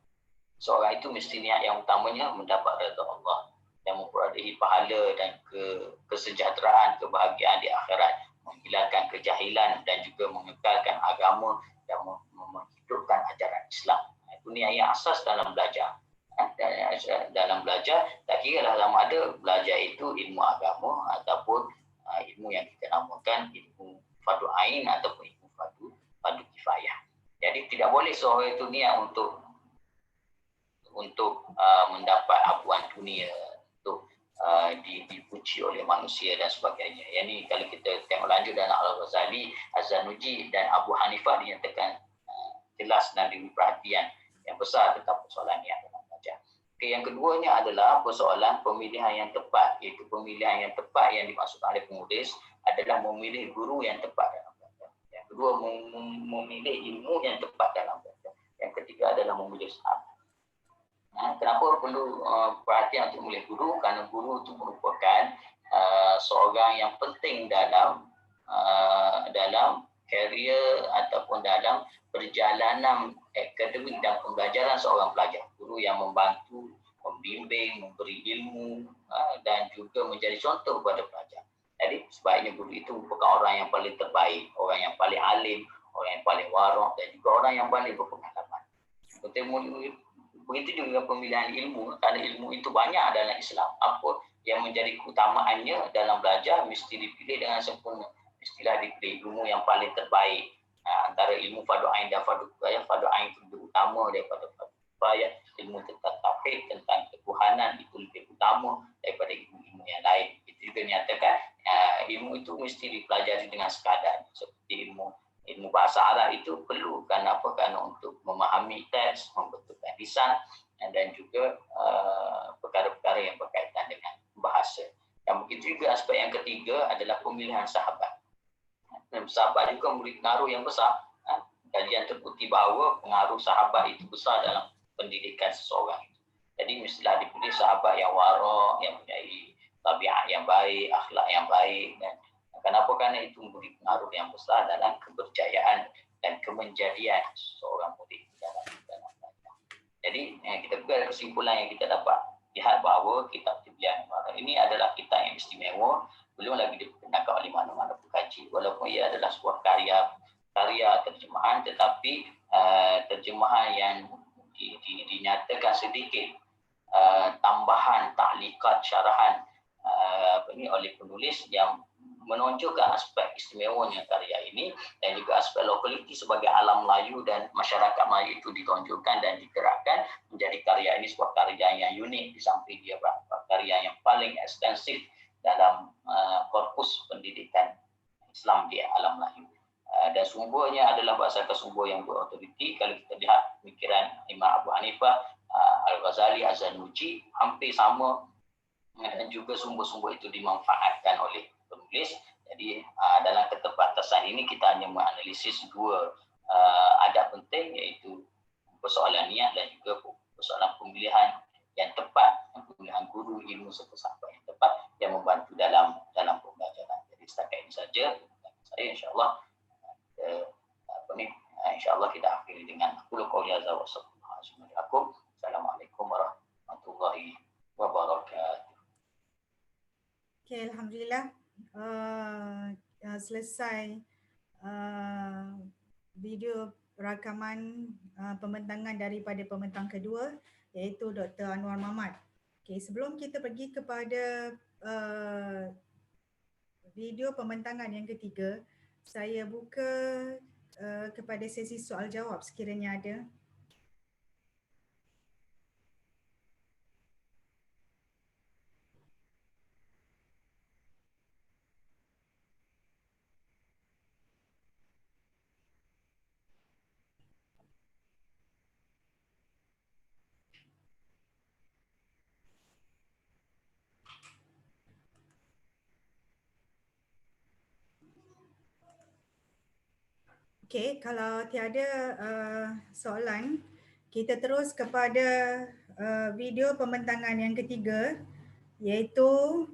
seorang itu mesti niat yang utamanya mendapat redha Allah dan memperoleh pahala dan kesejahteraan, kebahagiaan di akhirat, menghilangkan kejahilan dan juga mengekalkan agama dan menghidupkan ajaran Islam. Itu niat yang asas dalam belajar. Dalam belajar, tak kira lah sama ada belajar itu ilmu agama ataupun ilmu yang kita namakan ilmu fardu ain ataupun ilmu fardu kifayah. Jadi tidak boleh seorang itu niat untuk mendapat apuan dunia, untuk dipuji oleh manusia dan sebagainya. Yang ini kalau kita tengok lanjut dalam Al-Ghazali, Az-Zanuji dan Abu Hanifah dinyatakan jelas dan diberi perhatian yang besar tentang persoalan niat dalam belajar. Okay, yang keduanya adalah persoalan pemilihan yang tepat, iaitu pemilihan yang tepat yang dimaksudkan oleh penulis adalah memilih guru yang tepat dalam belajar. Yang kedua, memilih ilmu yang tepat dalam belajar. Yang ketiga adalah memilih sahabat. Kenapa perlu perhatian untuk memilih guru? Kerana guru itu merupakan seorang yang penting dalam karier ataupun dalam perjalanan akademik dan pembelajaran seorang pelajar. Guru yang membantu, membimbing, memberi ilmu dan juga menjadi contoh kepada pelajar. Jadi sebaiknya guru itu merupakan orang yang paling terbaik, orang yang paling alim, orang yang paling warak dan juga orang yang paling berpengalaman. Begitu juga pemilihan ilmu, kerana ilmu itu banyak dalam Islam. Apa yang menjadi keutamaannya dalam belajar mesti dipilih dengan sempurna. Mestilah dipilih ilmu yang paling terbaik. Antara ilmu fardu ain dan fardu kifayah, fardu ain itu lebih utama daripada fardu kifayah. Ilmu tentang tauhid, tentang ketuhanan itu lebih utama daripada ilmu-ilmu yang lain. Itu juga menyatakan ilmu itu mesti dipelajari dengan sekadar. Seperti ilmu bahasa Arab itu perlu. Kerana apa? Kerana untuk memahami teks, membetulkan lisan, dan juga perkara-perkara yang berkaitan dengan bahasa. Dan begitu juga aspek yang ketiga adalah pemilihan sahabat. Dan sahabat juga memberi pengaruh yang besar. Kajian terbukti bahawa pengaruh sahabat itu besar dalam pendidikan seseorang. Jadi mestilah dipilih sahabat yang wara', yang mempunyai tabiat yang baik, akhlak yang baik. Dan kenapa? Kerana itu memberi pengaruh yang besar dalam keberjayaan dan kemenjadian seorang murid dalam belajar. Jadi kita buka kesimpulan yang kita dapat lihat bahawa kitab Tibyan ini adalah kitab yang istimewa, belum lagi diperkenalkan oleh mana-mana pengkaji, walaupun ia adalah sebuah karya terjemahan, tetapi terjemahan yang dinyatakan sedikit tambahan, taklikat, syarahan oleh penulis yang menunjukkan aspek istimewanya karya ini, dan juga aspek lokaliti sebagai alam Melayu dan masyarakat Melayu itu ditunjukkan dan digerakkan menjadi karya ini sebuah karya yang unik, di samping dia karya yang paling ekstensif dalam korpus pendidikan Islam di alam Melayu. Dan sumbernya adalah berdasarkan sumber yang berautoriti. Kalau kita lihat pemikiran Imam Abu Hanifah, Al-Ghazali, Az-Zanuji hampir sama, dan juga sumber-sumber itu dimanfaatkan oleh penulis. Jadi dalam keterbatasan ini kita hanya menganalisis dua adab penting, iaitu persoalan niat dan juga persoalan pemilihan yang tepat, pemilihan guru, ilmu serta sahabat yang tepat yang membantu dalam pembelajaran. Jadi setakat ini saja saya, insyaAllah insyaAllah kita akhiri dengan aqulu qouli hadza wa sallallahu alaihi wasallam. Assalamualaikum warahmatullahi wabarakatuh. Okay, Alhamdulillah. Selesai video rakaman pembentangan daripada pembentang kedua, iaitu Dr. Anwar Mahmad. Okay, sebelum kita pergi kepada video pembentangan yang ketiga, saya buka kepada sesi soal jawab sekiranya ada. Okey, kalau tiada soalan, kita terus kepada video pembentangan yang ketiga, iaitu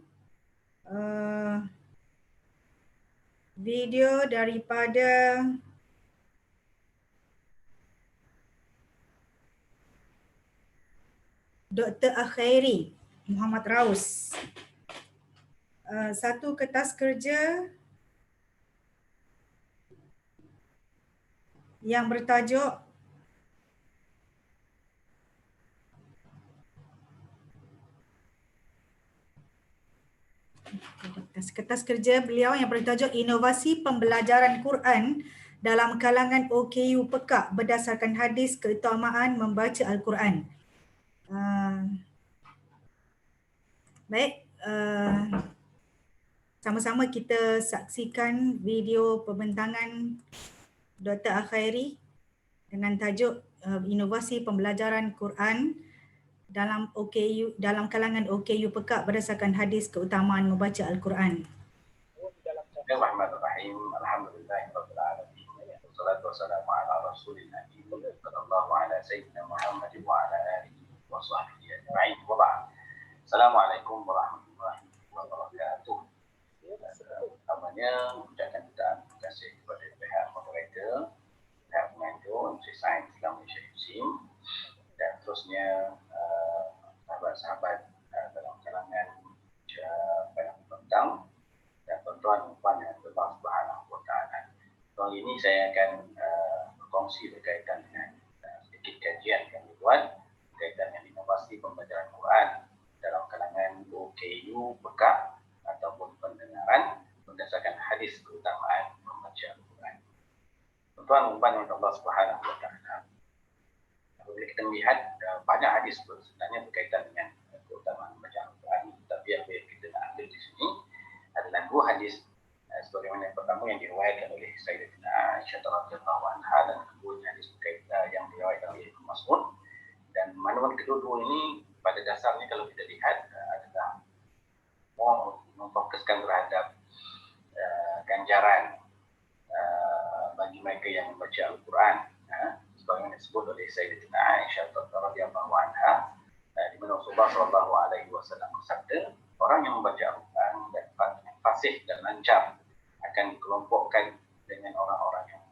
video daripada Dr. Akhairi Muhammad Raus. Satu kertas kerja yang bertajuk kertas kerja beliau yang bertajuk Inovasi Pembelajaran Quran dalam kalangan OKU Pekak berdasarkan hadis keutamaan membaca Al-Quran. Baik, sama-sama kita saksikan video pembentangan Dr. Akhairi dengan tajuk Inovasi Pembelajaran Quran dalam kalangan OKU Pekak berdasarkan hadis keutamaan membaca Al-Quran. Bismillahirrahmanirrahim. Alhamdulillahirabbil alamin. Wassalatu wassalamu ala rasulillah sallallahu ala sayyidina Muhammad wa ala alihi wa sahbihi ajma'in. Wa ba'd. Assalamualaikum warahmatullahi wabarakatuh. Pertamanya ucapkan terima kasih kepada pihak moderator, pihak penganjur Encik Sains Islam Malaysia USIM, dan terusnya sahabat-sahabat dalam kalangan pembentang dan tuan-tuan dan puan yang Allah Subhanahu wa taala. Kali ini saya akan berkongsi berkaitan dengan sedikit kajian yang dibuat berkaitan dengan inovasi pembelajaran Quran dalam kalangan OKU Pekak ataupun pendengaran berdasarkan hadis keutamaan membaca Al-Quran. Tuan-tuan dan puan yang Allah Subhanahu wa taala, boleh kita melihat banyak hadis sebenarnya berkaitan dengan keutamaan membaca Al-Quran, tapi apa yang kita nak ambil di sini adalah dua hadis, sebagaimana yang pertama yang diriwayatkan oleh Sayyidatina Aisyah radhiyallahu anha, dan kedua hadis berkaitan yang diriwayatkan oleh Ibnu Mas'ud, dan Mana-mana kedua-dua ini pada dasarnya kalau kita lihat adalah memfokuskan terhadap ganjaran bagi mereka yang membaca Al-Quran, sebagaimana disebut oleh Sayyidatina Aisyah radhiyallahu anha, di mana Rasulullah sallallahu alaihi wasallam bersabda, orang yang membaca Al-Quran dan fasih dan lancar akan dikelompokkan dengan orang-orang yang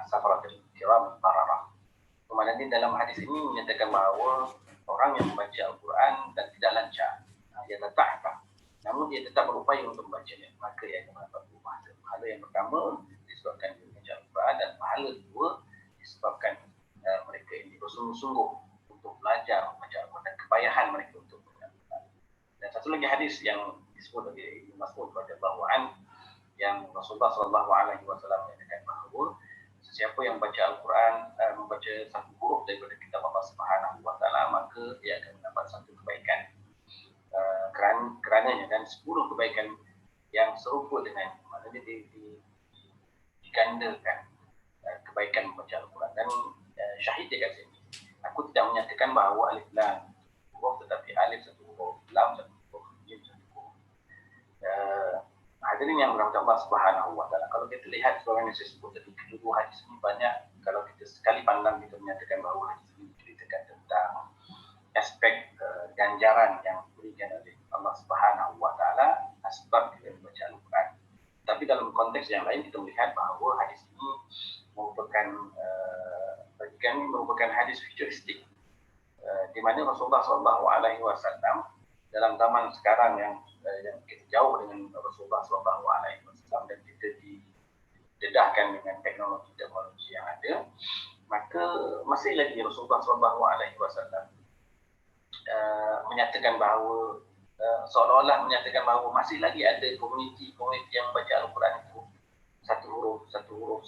safaratul kiram bararah. Kemudian dalam hadis ini menyatakan bahawa orang yang membaca Al-Quran dan tidak lancar, dia tetap, namun dia tetap berupaya untuk membacanya, maka ia akan mendapat pahala. Pahala yang pertama disebabkan dia membaca Al-Quran, dan pahala kedua disebabkan mereka ini bersungguh-sungguh untuk belajar membaca Al-Quran dan kepayahan mereka untuk membaca Al-Quran. Dan satu lagi hadis yang disebut oleh Ibnu Mas'ud radhiyallahu anhu, yang Rasulullah sallallahu alaihi wasallam menyatakan bahawa sesiapa yang baca Al-Quran, membaca satu huruf daripada kitab Allah Subhanahu wa taala, maka dia akan mendapat satu kebaikan kerananya, dan 10 kebaikan yang serupa dengan, maknanya digandakan kebaikan membaca Al-Quran. Dan syahid dia kat sini, aku tidak menyatakan bahawa alif lam huruf, tetapi alif satu huruf, lam satu huruf, jim satu huruf. Hadirin yang berahmati Allah Subhanahu wa taala, kalau kita lihat sebagaimana saya sebut tadi, kedua hadis ini banyak, kalau kita sekali pandang kita menyatakan bahawa hadis ini menceritakan tentang aspek ganjaran yang diberikan oleh Allah Subhanahu wa taala sebab kita membaca Al-Quran. Tapi dalam konteks yang lain kita melihat bahawa hadis ini merupakan bagi kami merupakan hadis futuristik, di mana Rasulullah sallallahu alaihi wasallam dalam zaman sekarang yang kita jauh dengan Rasulullah sallallahu alaihi wasallam dan kita didedahkan dengan teknologi yang ada, maka masih lagi Rasulullah sallallahu alaihi wasallam menyatakan bahawa seolah-olah menyatakan bahawa masih lagi ada komuniti yang membaca Al-Quran itu satu huruf,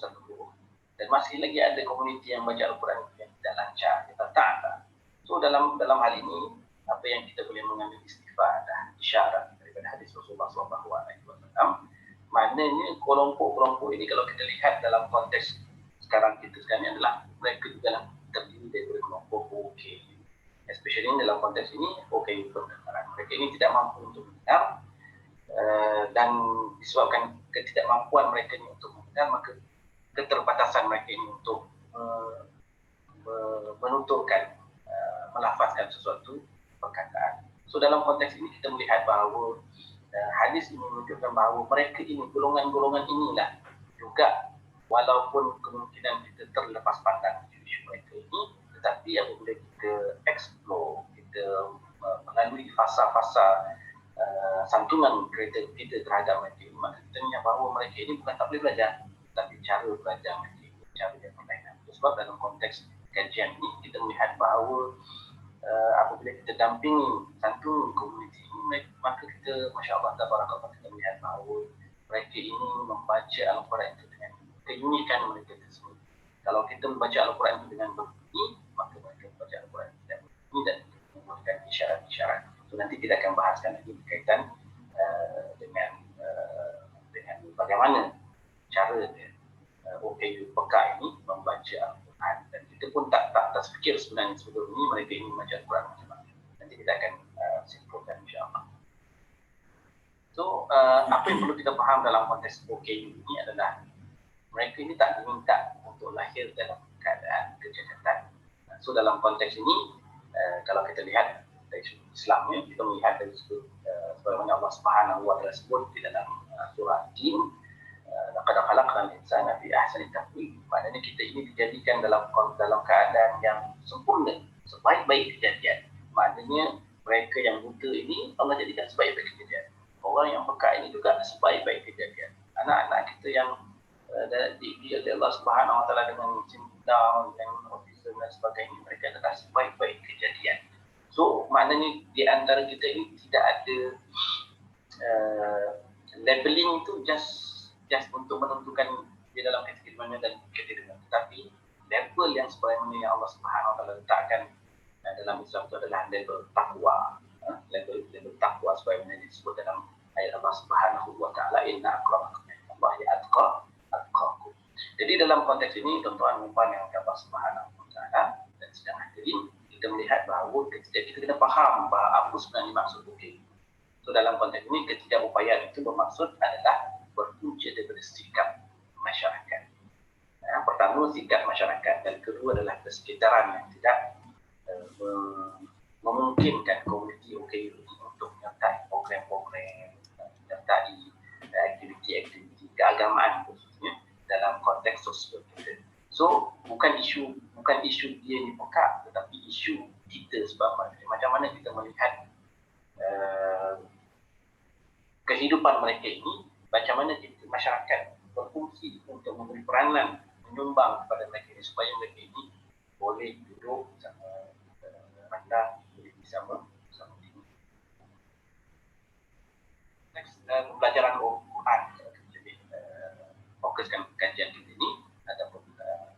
dan masih lagi ada komuniti yang membaca Al-Quran yang tidak lancar, kita tak. So dalam hal ini, apa yang kita boleh mengambil istifadah isyarat daripada hadis Rasulullah SAW, maknanya kelompok-kelompok ini kalau kita lihat dalam konteks sekarang kita sekarang adalah mereka juga terdiri daripada kelompok OK. Especially dalam konteks ini, OK pendengaran. Mereka ini tidak mampu untuk mendengar, dan disebabkan ketidakmampuan mereka ini untuk mendengar, maka keterbatasan mereka ini untuk menuturkan, melafazkan sesuatu perkataan. So dalam konteks ini kita melihat bahawa hadis ini menunjukkan bahawa mereka ini, golongan-golongan inilah juga, walaupun kemungkinan kita terlepas pandang isu mereka ini, tetapi apabila kita explore, kita melalui fasa-fasa santunan kita terhadap mereka ini, maka kita melihat bahawa mereka ini bukan tak boleh belajar, tapi cara belajar mereka ini, cara yang permainan. Sebab dalam konteks kajian ini kita melihat bahawa apabila kita dampingi santun komuniti ini, maka kita, Masya Allah, tabarakallah, kita melihat bahawa mereka ini membaca Al-Quran itu dengan keunikan mereka tersebut. Kalau kita membaca Al-Quran itu dengan berbunyi, maka mereka membaca Al-Quran tidak berbunyi dan menggunakan isyarat-isyarat. So, nanti kita akan bahaskan lagi berkaitan dengan bagaimana cara OKU peka ini membaca Al-Quran, dan kita pun tak terfikir sebenarnya sebelum ini mereka ini membaca Al-Quran macam mana. Nanti kita akan simpulkan insya-Allah. So apa yang perlu kita faham dalam konteks OKU ini adalah mereka ini tak diminta untuk lahir dalam keadaan kecacatan. So dalam konteks ini kalau kita lihat dari sudut Islamnya, kita melihat dari sudut sebagaimana Allah Subhanahu wa taala sebut di dalam surah Jin, laqad khalaqnal insana fi ahsani taqwim. Maknanya kita ini dijadikan dalam keadaan yang sempurna, sebaik-baik kejadian. Maknanya mereka yang buta ini Allah jadikan sebaik-baik kejadian. Orang yang peka ini juga sebaik-baik kejadian. Anak-anak kita yang dididik oleh Allah Subhanahu wa taala dengan cinta, dengan autism dan sebagainya, mereka adalah sebaik-baik kejadian. So maknanya di antara kita ini tidak ada labeling itu just untuk menentukan dia dalam kategori mana dan kategori mana. Tapi level yang sebagaimana yang Allah Subhanahu wa taala letakkan dalam Islam itu adalah level takwa. Level takwa sebagaimana disebut dalam ayat Allah Subhanahu wa taala, inna akramakum indallahi atqakum. Jadi dalam konteks ini tuan-tuan dan puan yang Allah Subhanahu wa taala dan sedang hadirin, kita kita melihat bahawa kita kena faham bahawa apa sebenarnya maksud OKU. So dalam konteks ini ketidakupayaan itu bermaksud adalah berpunca daripada sikap masyarakat. Pertama sikap masyarakat dan kedua adalah kesekitaran yang tidak memungkinkan komuniti OKU untuk menyertai program-program, menyertai aktiviti-aktiviti keagamaan khususnya dalam konteks sosial kita. So bukan isu dia ni pekak, tetapi isu kita sebab macam mana kita melihat kehidupan mereka ini, macam mana kita masyarakat berfungsi untuk memberi peranan menyumbang kepada mereka ini supaya mereka ini boleh duduk bersama rendah, boleh bersama ini. Next, pembelajaran Al-Quran. Jadi fokuskan kajian kita ini ataupun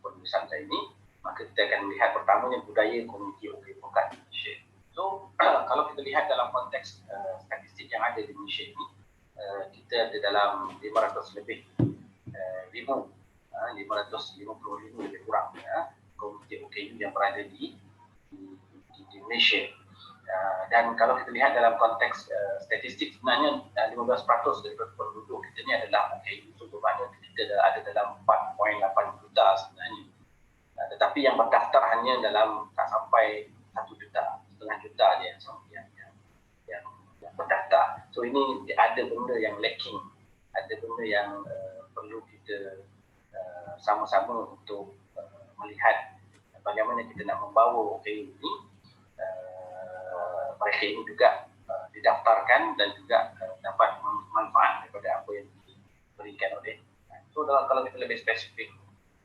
penulisan saya ini, maka kita akan melihat pertamanya budaya komuniti OKU Pekat di Malaysia. So kalau kita lihat dalam konteks statistik yang ada di Malaysia ini, kita ada dalam 500 lebih 550,000 lebih kurang komuniti OKU yang berada di Malaysia. Dan kalau kita lihat dalam konteks statistik, sebenarnya 15% daripada penduduk kita ni adalah OKU. So bermakna kita ada dalam 4.8 juta sebenarnya. Tetapi yang berdaftar hanya dalam tak sampai 1 juta, setengah juta je yang berdaftar. So ini ada benda yang lacking, ada benda yang perlu kita sama-sama untuk melihat bagaimana kita nak membawa OKU ini, mereka ini juga didaftarkan dan juga dapat manfaat daripada apa yang diberikan oleh. So kalau kita lebih spesifik,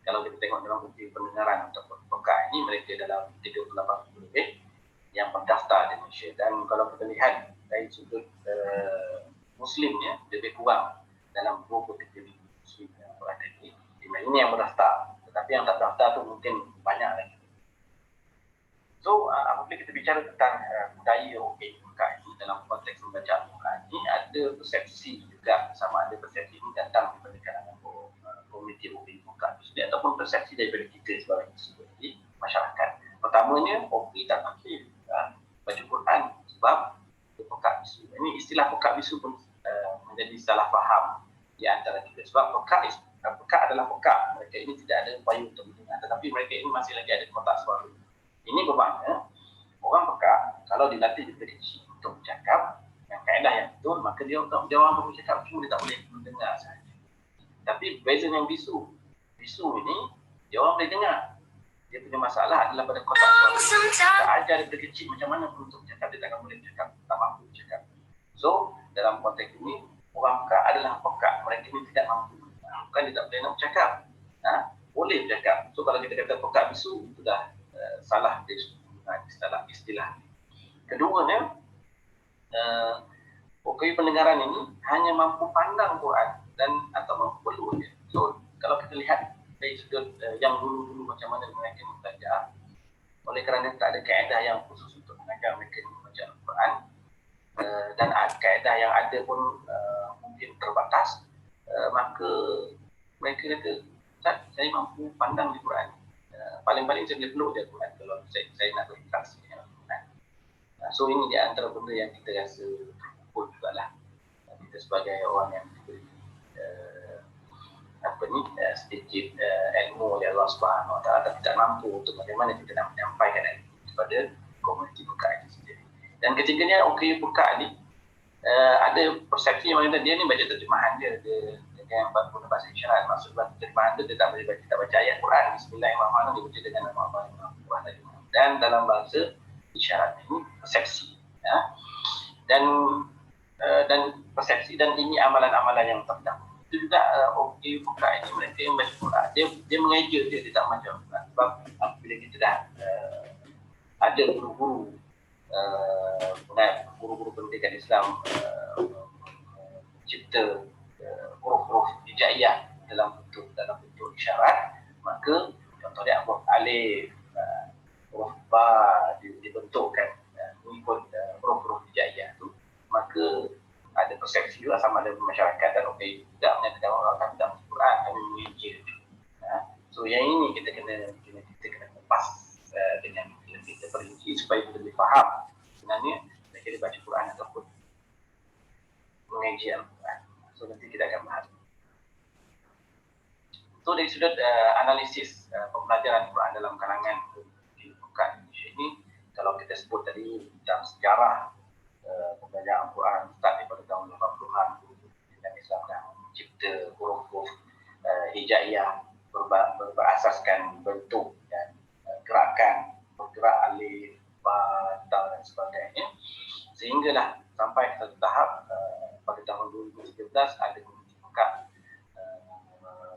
kalau kita tengok dalam bukti pendengaran ataupun Pekat ini, mereka dalam 38 lebih yang berdaftar di Malaysia. Dan kalau kita lihat dari sudut Muslimnya, lebih kurang dalam 23 Muslim yang berada di Malaysia. Ini yang berdaftar, tetapi yang tak berdaftar tu mungkin banyak lagi. So apabila kita bicara tentang budaya OKU Pekat ini dalam konteks membaca Al-Quran ini, ada persepsi juga, sama ada persepsi ini datang daripada kalangan komuniti OKU Pekat itu ataupun persepsi daripada kita sebagai masyarakat. Pertamanya, OKU tak aktif baca Quran sebab pekat bisu. Ini istilah pekat bisu pun menjadi salah faham di antara kita. Sebab pekat adalah pekat. Mereka ini tidak ada upaya untuk mendengar, tetapi mereka ini masih lagi ada kotak suara. Ini bermakna orang pekat kalau dilatih daripada kecil untuk bercakap yang kaedah yang betul, maka dia orang bercakap, cuma dia tak boleh mendengar sahaja. Tapi beza dengan bisu ini dia orang boleh dengar. Dia punya masalah adalah pada kotak suara. Kita ajar daripada kecil macam mana untuk cakap, dia takkan boleh cakap, tak mampu cakap. So dalam konteks ini, orang pekat adalah pekat. Mereka ini tidak mampu. Bukan dia tak boleh nak bercakap. Boleh bercakap. So kalau kita kata pekat bisu, itu dah salah istilah. Keduanya, OKU pendengaran ini hanya mampu pandang Quran dan atau mampu peluk. So kalau kita lihat dari sudut yang dulu macam mana mereka belajar, oleh kerana tak ada kaedah yang khusus untuk mengajar mereka membaca Al-Quran, dan kaedah yang ada pun mungkin terbatas, maka mereka kata, Ustaz, saya mampu pandang di Quran, paling-paling saya boleh peluk di Al-Quran kalau saya nak berinteraksi dengan Al-Quran. So ini di antara benda yang kita rasa terpukul jugalah, kita sebagai orang yang diberi sedikit ilmu oleh Allah Subhanahu Wa Taala, tapi tak mampu untuk bagaimana kita nak menyampaikan ilmu kepada komuniti Pekat itu sendiri. Dan ketiganya, OKU Pekat ni ada persepsi yang mana dia ni baca terjemahan dia dengan guna bahasa isyarat. Maksud terjemahan dia tak boleh baca ayat Quran Bismillahirrahmanirrahim, dia baca dengan nama Allah. Dan dalam bahasa isyarat ini persepsi, dan persepsi, dan ini amalan-amalan yang terdahulu. Itu juga OKU Pekat ini, mereka yang baca Quran, dia mengajar dia tak macam Quran. Sebab bila kita dah ada guru-guru pendidikan Islam cipta huruf-huruf hijaiyah dalam bentuk isyarat, maka contohnya alif, huruf ba dibentukkan mengikut huruf-huruf hijaiyah itu, maka ada persepsi juga sama ada masyarakat dan OKU tidak menyatakan orang tak dalam Quran, kami mengajar. So yang ini kita kena kupas dengan kita perinci faham sebenarnya mereka baca Quran ataupun mengaji Al-Quran. So nanti kita akan bahas. So dari sudut analisis pembelajaran Quran dalam kalangan di bukan Indonesia ini, kalau kita sebut tadi dalam sejarah pembelajaran Al-Quran start daripada tahun 80-an, dan Islam dah mencipta huruf-huruf hijaiyah berasaskan bentuk dan gerakan, bergerak alif, ba, ta dan sebagainya, sehinggalah sampai ke satu tahap pada tahun 2013 ada komuniti Mekah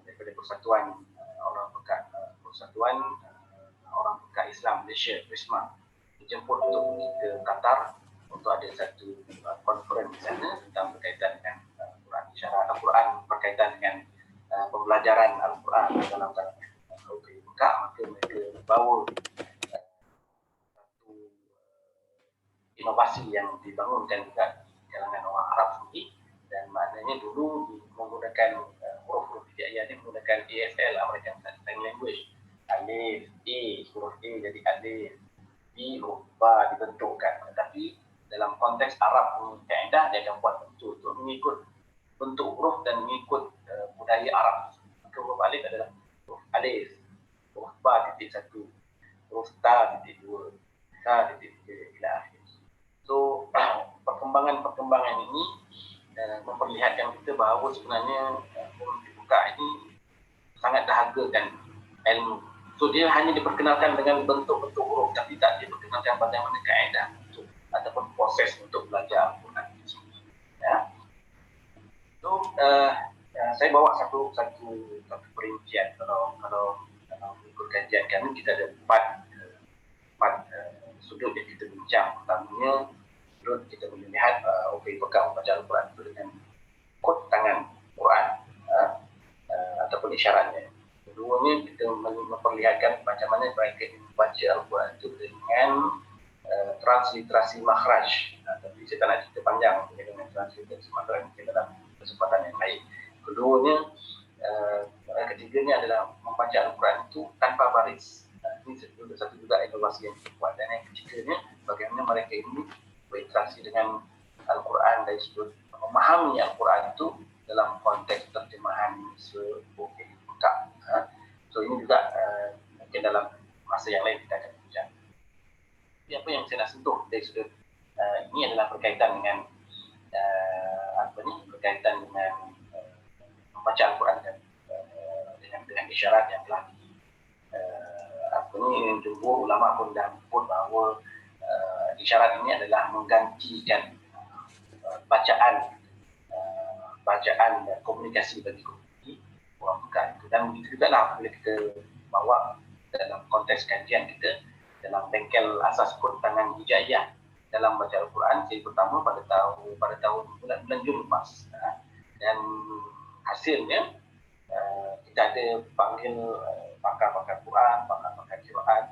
daripada Persatuan Orang Pekat Orang Pekat Islam Malaysia, PESMA, dijemput untuk pergi ke Qatar untuk ada satu konferensi di sana tentang berkaitan dengan Quran isyarat Al-Quran, berkaitan dengan pembelajaran Al-Quran dalam kalangan Mekah. Maka mereka bawa satu inovasi yang dibangunkan juga di kalangan orang Arab sendiri, dan maknanya dulu menggunakan huruf-huruf hijaiyah ini menggunakan ASL, American Sign Language. Alif, A, huruf A jadi alif, B, huruf ba dibentukkan. Tetapi dalam konteks Arab punya kaedah, dia akan buat bentuk untuk mengikut bentuk huruf dan mengikut budaya Arab. Maka huruf alif adalah huruf alif, huruf ba titik 1, huruf ta titik 2, ta titik 3 ila akhir. So perkembangan ini memperlihatkan kita bahawa sebenarnya komuniti buka ini sangat dahagakan ilmu. So dia hanya diperkenalkan dengan bentuk-bentuk huruf, tapi tak diperkenalkan bagaimana kaedah untuk ataupun proses untuk belajar Al-Quran itu. Ya. So saya bawa satu perincian. Kalau ikut kajian kami kita ada empat sudut yang kita bincang. Pertamanya, sudut kita boleh lihat OPI Pekat membaca Al-Quran itu dengan kod tangan Quran ataupun isyaratnya. Keduanya, kita memperlihatkan macam mana mereka membaca Al-Quran itu dengan transliterasi makhraj. Tapi saya tak nak cerita panjang dengan transliterasi makhraj mungkin dalam kesempatan yang lain. Keduanya, ketiganya adalah membaca Al-Quran itu tanpa baris. Ini satu juga inovasi yang dibuat. Dan yang ketiganya, bagaimana mereka ini berinteraksi dengan Al-Quran dari sudut memahami Al-Quran itu dalam konteks terjemahan sebuah Mekah. So ini juga mungkin dalam masa yang lain kita akan bincang. Jadi apa yang saya nak sentuh dari sudut ini adalah berkaitan dengan berkaitan dengan membaca Al-Quran dan dengan isyarat yang telah jumhur ulama pun dah menyebut bahawa isyarat ini adalah menggantikan bacaan dan komunikasi bagi komuniti orang Mekah itu. Dan itu juga lah apabila kita bawa dalam konteks kajian kita dalam bengkel asas kod tangan hijaiyah dalam baca Al-Quran seri pertama pada tahun bulan Jun lepas. Dan hasilnya kita ada panggil pakar-pakar Quran, pakar-pakar Quran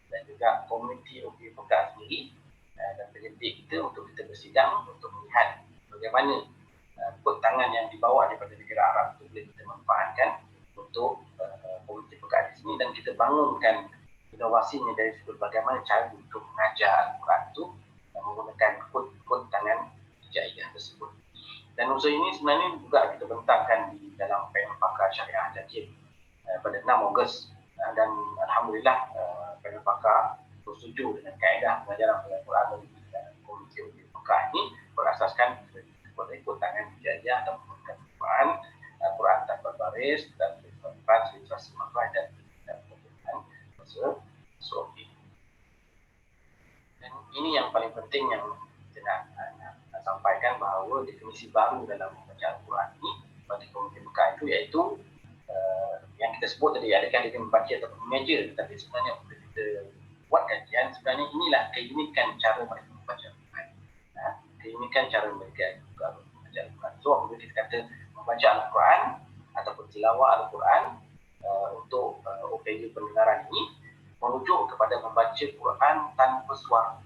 dan juga komuniti OPI Pekat sendiri dan pendidik kita untuk kita bersidang untuk melihat bagaimana kod tangan yang dibawa daripada negara Arab itu boleh kita manfaatkan untuk komuniti Pekat di sini, dan kita bangunkan inovasinya dari sudut bagaimana cara untuk mengajar Al-Quran itu menggunakan kod tangan hijaiyah tersebut. Dan usaha ini sebenarnya juga kita bentangkan di dalam panel pakar syariah Jajib pada 6 Ogos, dan Alhamdulillah panel pakar bersetuju dengan kaedah pengajaran Al-Quran dari komuniti Mekah ini berasaskan ikut tangan hijaiyah dan menggunakan Al-Quran tanpa baris dan transliterasi makhraj dan penggunaan bahasa Sufi. Dan ini yang paling penting yang kita nak sampaikan, bahawa definisi baru dalam membaca Al-Quran ini bagi komuniti Mekah itu iaitu yang kita sebut tadi, adakah dia membaca atau mengajar. Tapi sebenarnya bila kita buat kajian, sebenarnya inilah keunikan cara mereka membaca Al-Quran. Keunikan cara mereka membaca Al-Quran. So apabila kita kata membaca Al-Quran ataupun tilawah Al-Quran untuk OPU pendengaran ini merujuk kepada membaca Quran tanpa suara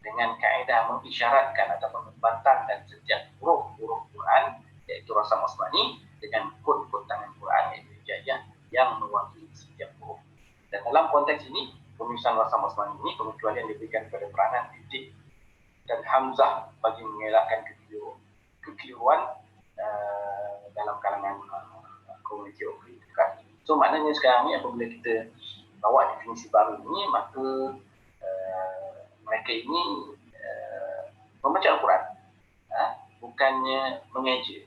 dengan kaedah mengisyaratkan ataupun membantahkan setiap huruf-huruf Quran, iaitu rasam Osmani, dengan kod-kod tangan Quran iaitu hijaiyah yang mewakili setiap huruf. Dan dalam konteks ini, penulisan Rasam Osmani ini pengecualian diberikan kepada peranan titik dan hamzah bagi mengelakkan kekeliruan dalam kalangan komuniti OKU. So maknanya sekarang ni apabila kita bawa definisi baru ini, maka mereka ini membaca Al-Quran, bukannya mengeja,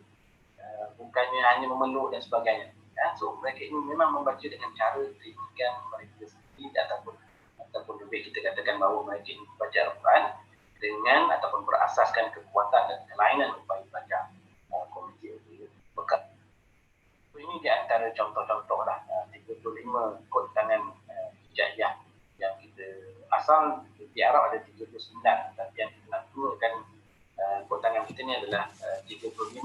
bukannya hanya memeluk dan sebagainya. So mereka ini memang membaca dengan cara kritikan mereka sendiri, ataupun lebih kita katakan bahawa mereka ini membaca Al-Quran dengan ataupun berasaskan kekuatan dan kelainan upaya belajar komuniti bekat. Ini di antara contoh-contoh lah 35 kod tangan hijaiyah yang kita asal di Arab ada 39, tapi yang kita nak gunakan kod tangan kita ni adalah 35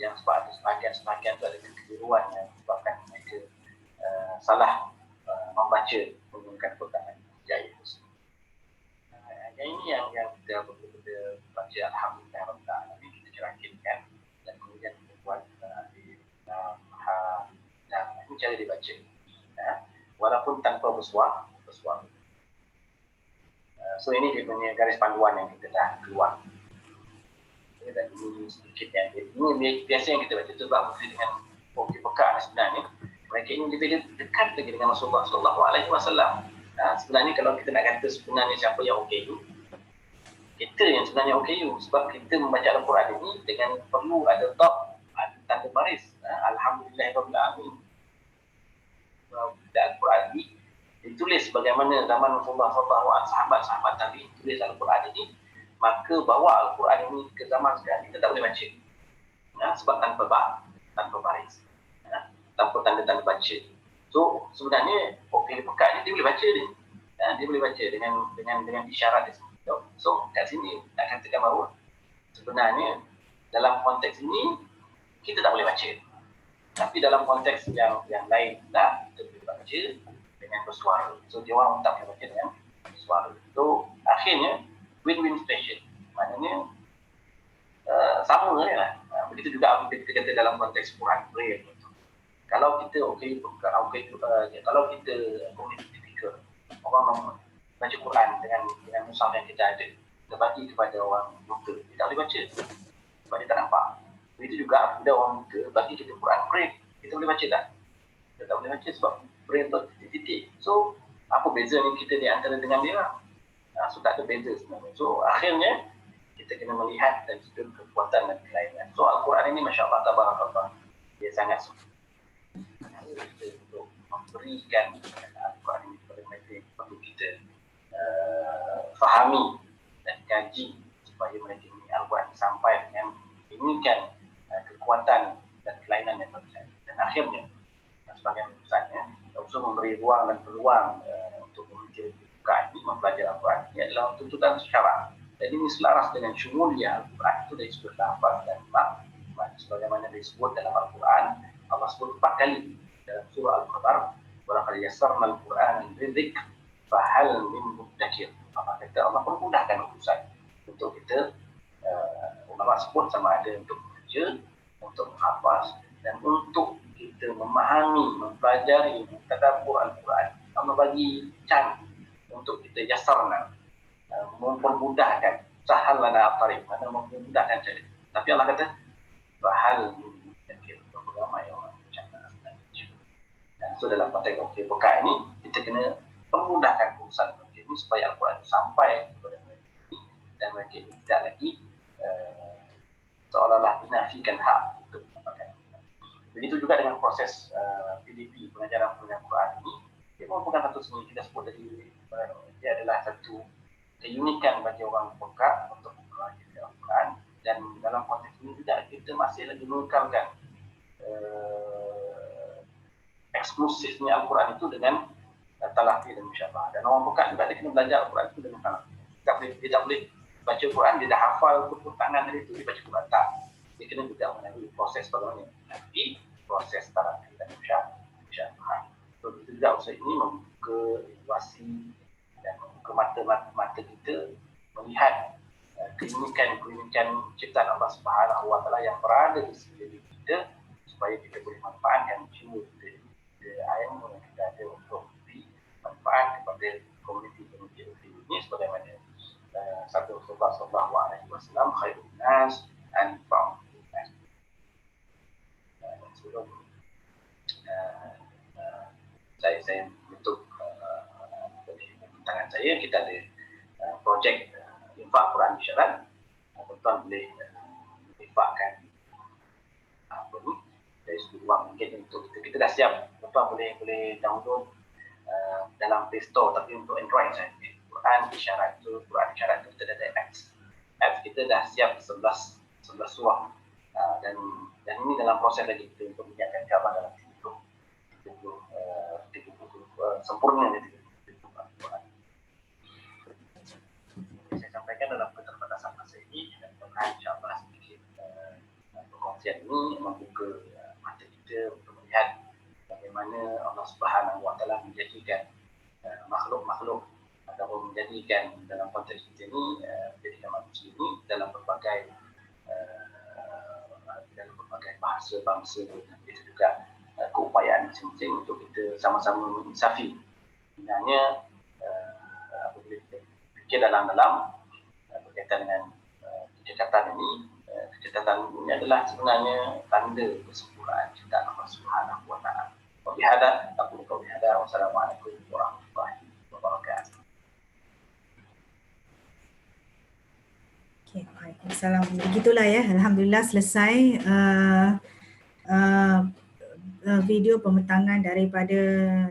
yang sebab ada sebahagian tu ada kekeliruan yang sebabkan mereka salah membaca menggunakan kod tangan hijaiyah tersebut. Yang ini yang kita betul-betul baca Alhamdulillah Rabbil kita cerahkan dan kemudian kita buat ini cara dibaca, walaupun tanpa bersuara. So ini dia punya garis panduan yang kita dah keluar. Dan ini sedikit yang ini biasa yang kita baca tu sebab dengan OKU Pekat sebenarnya mereka ini lebih dekat lagi dengan Rasulullah SAW. Sebenarnya kalau kita nak kata sebenarnya siapa yang OKU, kita yang sebenarnya OKU, sebab kita membaca Al-Quran ini dengan perlu ada top, ada tanda baris. Alhamdulillah Rabbil Alamin. Al-Quran ini ditulis bagaimana zaman Rasulullah SAW, sahabat-sahabat Nabi tulis Al-Quran ini, maka bawa Al-Quran ini ke zaman sekarang kita tak boleh baca. Sebab tanpa baris, tanpa tanda-tanda baca. So sebenarnya OKU Pekat ni dia boleh baca dia. Dia boleh baca dengan isyarat dia. So kat sini nak katakan bahawa sebenarnya dalam konteks ini kita tak boleh baca. Tapi dalam konteks yang lain tak, kita boleh baca dengan bersuara. So dia orang tak boleh baca dengan bersuara. So akhirnya win-win situation. Maknanya sama je lah. Begitu juga apabila kita kata dalam konteks Quran Braille. Kalau kita kalau kita komuniti tipikal orang baca Quran dengan mushaf yang kita ada, kita bagi kepada orang buta, dia tak boleh baca sebab dia tak nampak. Begitu juga apabila orang buta bagi kita Quran Braille, kita boleh baca tak? Kita tak boleh baca sebab Braille tu titik-titik. So apa beza ni kita di antara dengan dia lah? So tak ada beza sebenarnya. So akhirnya kita kena melihat dan juga kekuatan dan kelainan. So Al-Quran ini Masya Allah Tabarakallah, dia sangat untuk memberikan Al-Quran ini kepada mereka yang perlu kita fahami dan kaji supaya mereka ini Al-Quran sampai dengan menginginkan kekuatan dan kelainan yang berbeza. Dan akhirnya sebagai pesannya usaha memberi ruang dan peluang untuk memikir bukaan ini mempelajari Al-Quran ini adalah tuntutan syarak. Dan ini selaras dengan syumulia Al-Quran itu dari sudut lafaz dan makna. Sebagaimana disebut dalam Al-Quran, Allah sebut 4 kali dalam surah Al-Qamar, walaqad yassarna al-Qur'ana lidhikr fahal min muddakir. Allah kata Allah memudahkan urusan untuk kita, ulama sebut sama ada untuk bekerja, untuk menghafaz dan untuk kita memahami, mempelajari, mentadabbur Al-Quran. Allah bagi can untuk kita yassarna, mempermudahkan, sahal lana at-tariq, mana mempermudahkan cara. Tapi Allah kata fahal min muddakir, ramai orang bercakap. So dalam konteks OKU Pekat ini kita kena memudahkan urusan ini supaya Al-Quran sampai kepada mereka dan mereka tidak lagi seolah-olah dinafikan hak untuk mendapatkan. Begitu juga dengan proses PDP, pengajaran Al-Quran ini, dia merupakan satu seni kita sebut tadi, dia adalah satu keunikan bagi orang Pekat untuk mempelajari Al-Quran. Dan dalam konteks ini juga kita masih lagi mengekalkan eksklusifnya Al-Quran itu dengan talaqi dan musyafah. Dan orang Pekat juga dia kena belajar Al-Quran itu dengan talaqi. Dia tak boleh baca Quran, dia dah hafal tutur tangan dari itu, dia baca Quran tak. Dia kena juga melalui proses bagaimana nanti proses talaqi dan musyafah. So itu juga usaha ini membuka edukasi dan membuka mata kita melihat keunikan ciptaan Allah Subhanahu Wa Taala yang berada di sekeliling kita supaya kita boleh manfaatkan jiwa kita, ilmu yang kita ada untuk beri manfaat kepada satu Rasulullah sallallahu alaihi wasallam khairun nas anfa'uhum linnas. Sebelum saya bentuk tangan saya, kita ada projek infak Quran Isyarat. Tuan boleh infakkan apa ni dari sudut wang mungkin untuk kita dah siap. Tuan boleh download dalam Play Store, tapi untuk Android saja. Quran Isyarat tu kita dah ada apps kita dah siap 11 surah, dan ini dalam proses lagi kita untuk menyiapkan gambar dalam 30 sempurna ni 30 Quran. Saya sampaikan dalam keterbatasan masa ini, dan insya-Allah sedikit perkongsian ini membuka mata kita untuk melihat bagaimana Allah Subhanahu Wa Taala menjadikan makhluk-makhluk ataupun menjadikan dalam konteks kita ini, menjadikan manusia ini dalam berbagai bahasa bangsa, dan juga keupayaan masing-masing untuk kita sama-sama menginsafi. Sebenarnya apabila kita fikir dalam-dalam berkaitan dengan kecacatan ini, kecacatan ini adalah sebenarnya tanda kesempurnaan ciptaan Allah Subhanahu Wa Taala. Wabihada, aku berkata, wassalamualaikum warahmatullahi wabarakatuh. Okay, Waalaikumsalam. Begitulah ya, alhamdulillah selesai video pembentangan daripada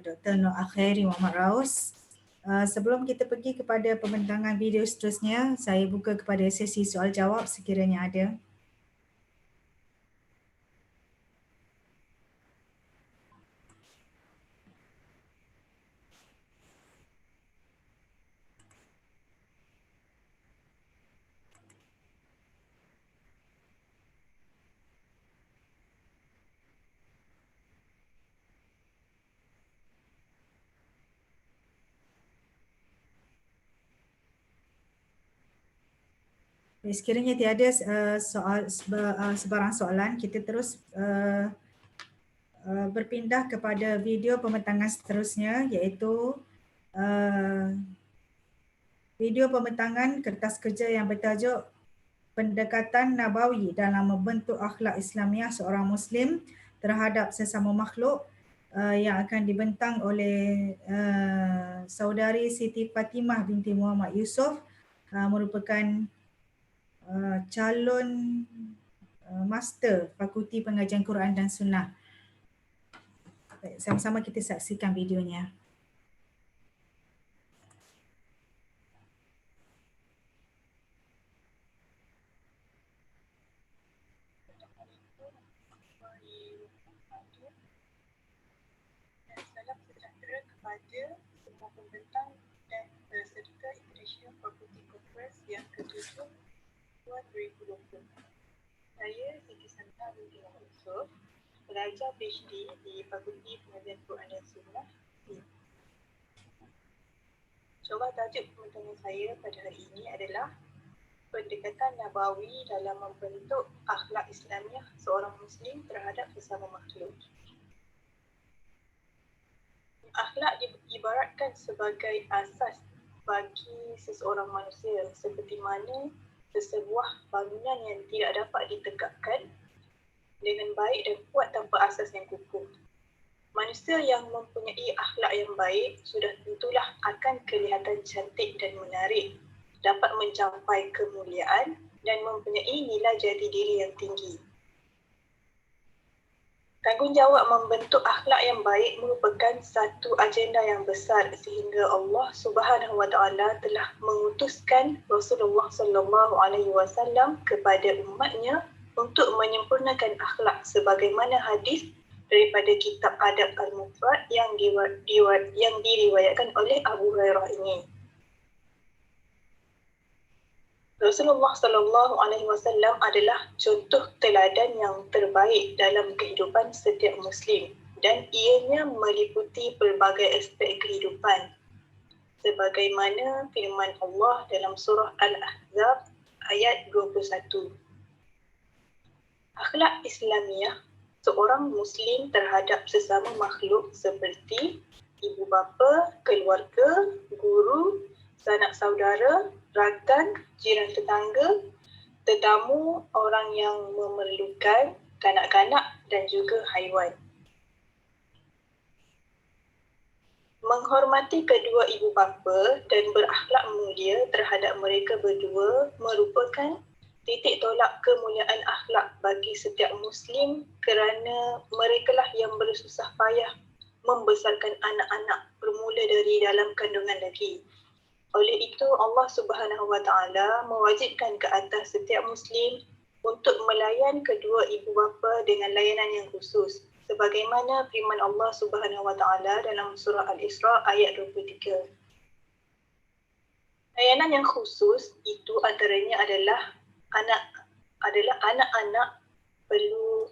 Dr. Nur Akhairi Muhammad Raus. Sebelum kita pergi kepada pembentangan video seterusnya, saya buka kepada sesi soal jawab sekiranya ada. Sekiranya tiada sebarang soalan, kita terus berpindah kepada video pembentangan seterusnya, iaitu video pembentangan kertas kerja yang bertajuk Pendekatan Nabawi dalam Membentuk Akhlak Islamiah Seorang Muslim Terhadap Sesama Makhluk, yang akan dibentang oleh saudari Siti Fatimah binti Muhammad Yusof, merupakan calon master Fakulti Pengajian Quran dan Sunnah. Baik, sama-sama kita saksikan videonya. Salam sejahtera kepada semua pembentang dan peserta International Faculty Conference yang ke-7 2020. Saya Siti Santa binti Muhammad Yusof, pelajar PhD di Fakulti Pengajian Quran dan Sunnah. InsyaAllah tajuk pembentangan saya pada hari ini adalah Pendekatan Nabawi dalam Membentuk Akhlak Islamiah Seorang Muslim Terhadap Sesama Makhluk. Akhlak diibaratkan sebagai asas bagi seseorang manusia, seperti mana sesebuah bangunan yang tidak dapat ditegakkan dengan baik dan kuat tanpa asas yang kukuh. Manusia yang mempunyai akhlak yang baik sudah tentulah akan kelihatan cantik dan menarik, dapat mencapai kemuliaan dan mempunyai nilai jati diri yang tinggi. Tanggungjawab membentuk akhlak yang baik merupakan satu agenda yang besar, sehingga Allah Subhanahu Wa Taala telah mengutuskan Rasulullah sallallahu alaihi wasallam kepada umatnya untuk menyempurnakan akhlak, sebagaimana hadis daripada kitab Adab Al-Mufrad yang diriwayatkan oleh Abu Hurairah ini. Rasulullah sallallahu alaihi wasallam adalah contoh teladan yang terbaik dalam kehidupan setiap muslim, dan ianya meliputi pelbagai aspek kehidupan. Sebagaimana firman Allah dalam surah Al-Ahzab ayat 21. Akhlak Islamiah seorang muslim terhadap sesama makhluk seperti ibu bapa, keluarga, guru, sanak saudara, rakan, jiran tetangga, tetamu, orang yang memerlukan, kanak-kanak dan juga haiwan. Menghormati kedua ibu bapa dan berakhlak mulia terhadap mereka berdua merupakan titik tolak kemuliaan akhlak bagi setiap Muslim kerana merekalah yang bersusah payah membesarkan anak-anak bermula dari dalam kandungan lagi. Oleh itu Allah Subhanahu Wa Taala mewajibkan ke atas setiap Muslim untuk melayan kedua ibu bapa dengan layanan yang khusus. Sebagaimana firman Allah Subhanahu Wa Taala dalam surah Al-Isra ayat 23. Layanan yang khusus itu antaranya adalah anak-anak perlu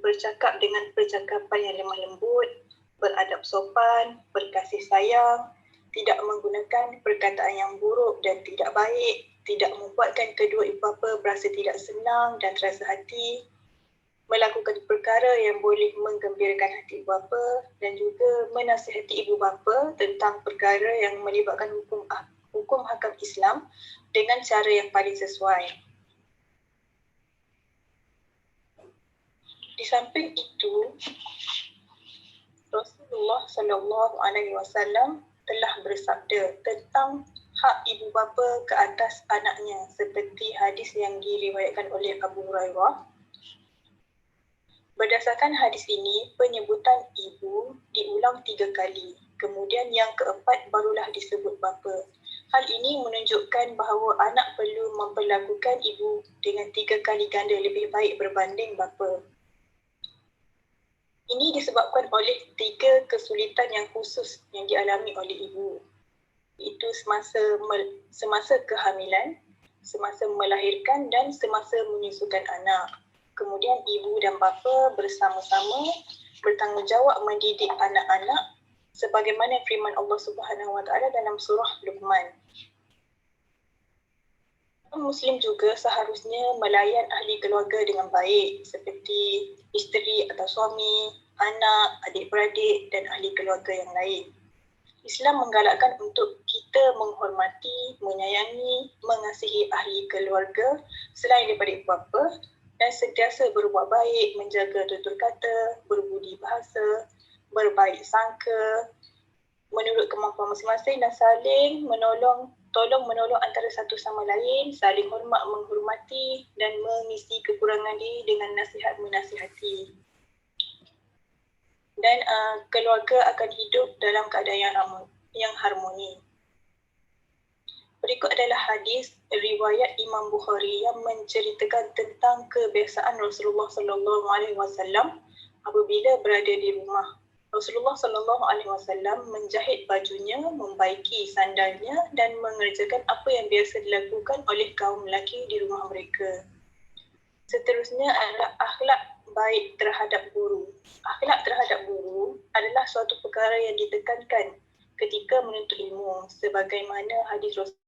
bercakap dengan percakapan yang lemah lembut, beradab sopan, berkasih sayang, tidak menggunakan perkataan yang buruk dan tidak baik, tidak membuatkan kedua ibu bapa berasa tidak senang dan terasa hati, melakukan perkara yang boleh menggembirakan hati ibu bapa dan juga menasihati ibu bapa tentang perkara yang melibatkan hukum hakam Islam dengan cara yang paling sesuai. Di samping itu, Rasulullah SAW telah bersabda tentang hak ibu bapa ke atas anaknya seperti hadis yang diriwayatkan oleh Abu Hurairah. Berdasarkan hadis ini, penyebutan ibu diulang 3 kali. Kemudian yang keempat barulah disebut bapa. Hal ini menunjukkan bahawa anak perlu memperlakukan ibu dengan 3 kali ganda lebih baik berbanding bapa. Ini disebabkan oleh 3 kesulitan yang khusus yang dialami oleh ibu. Iaitu semasa kehamilan, semasa melahirkan dan semasa menyusukan anak. Kemudian ibu dan bapa bersama-sama bertanggungjawab mendidik anak-anak sebagaimana firman Allah Subhanahu Wa Taala dalam surah Luqman. Muslim juga seharusnya melayan ahli keluarga dengan baik seperti isteri atau suami, anak, adik-beradik dan ahli keluarga yang lain. Islam menggalakkan untuk kita menghormati, menyayangi, mengasihi ahli keluarga selain daripada ibu bapa dan sentiasa berbuat baik, menjaga tutur kata, berbudi bahasa, berbaik sangka, menurut kemampuan masing-masing dan saling tolong menolong antara satu sama lain, saling hormat menghormati dan mengisi kekurangan diri dengan nasihat menasihati. Dan keluarga akan hidup dalam keadaan yang harmoni. Berikut adalah hadis riwayat Imam Bukhari yang menceritakan tentang kebiasaan Rasulullah SAW apabila berada di rumah. Rasulullah SAW menjahit bajunya, membaiki sandalnya dan mengerjakan apa yang biasa dilakukan oleh kaum lelaki di rumah mereka. Seterusnya adalah akhlak baik terhadap guru. Akhlak terhadap guru adalah suatu perkara yang ditekankan ketika menuntut ilmu sebagaimana hadis Rasulullah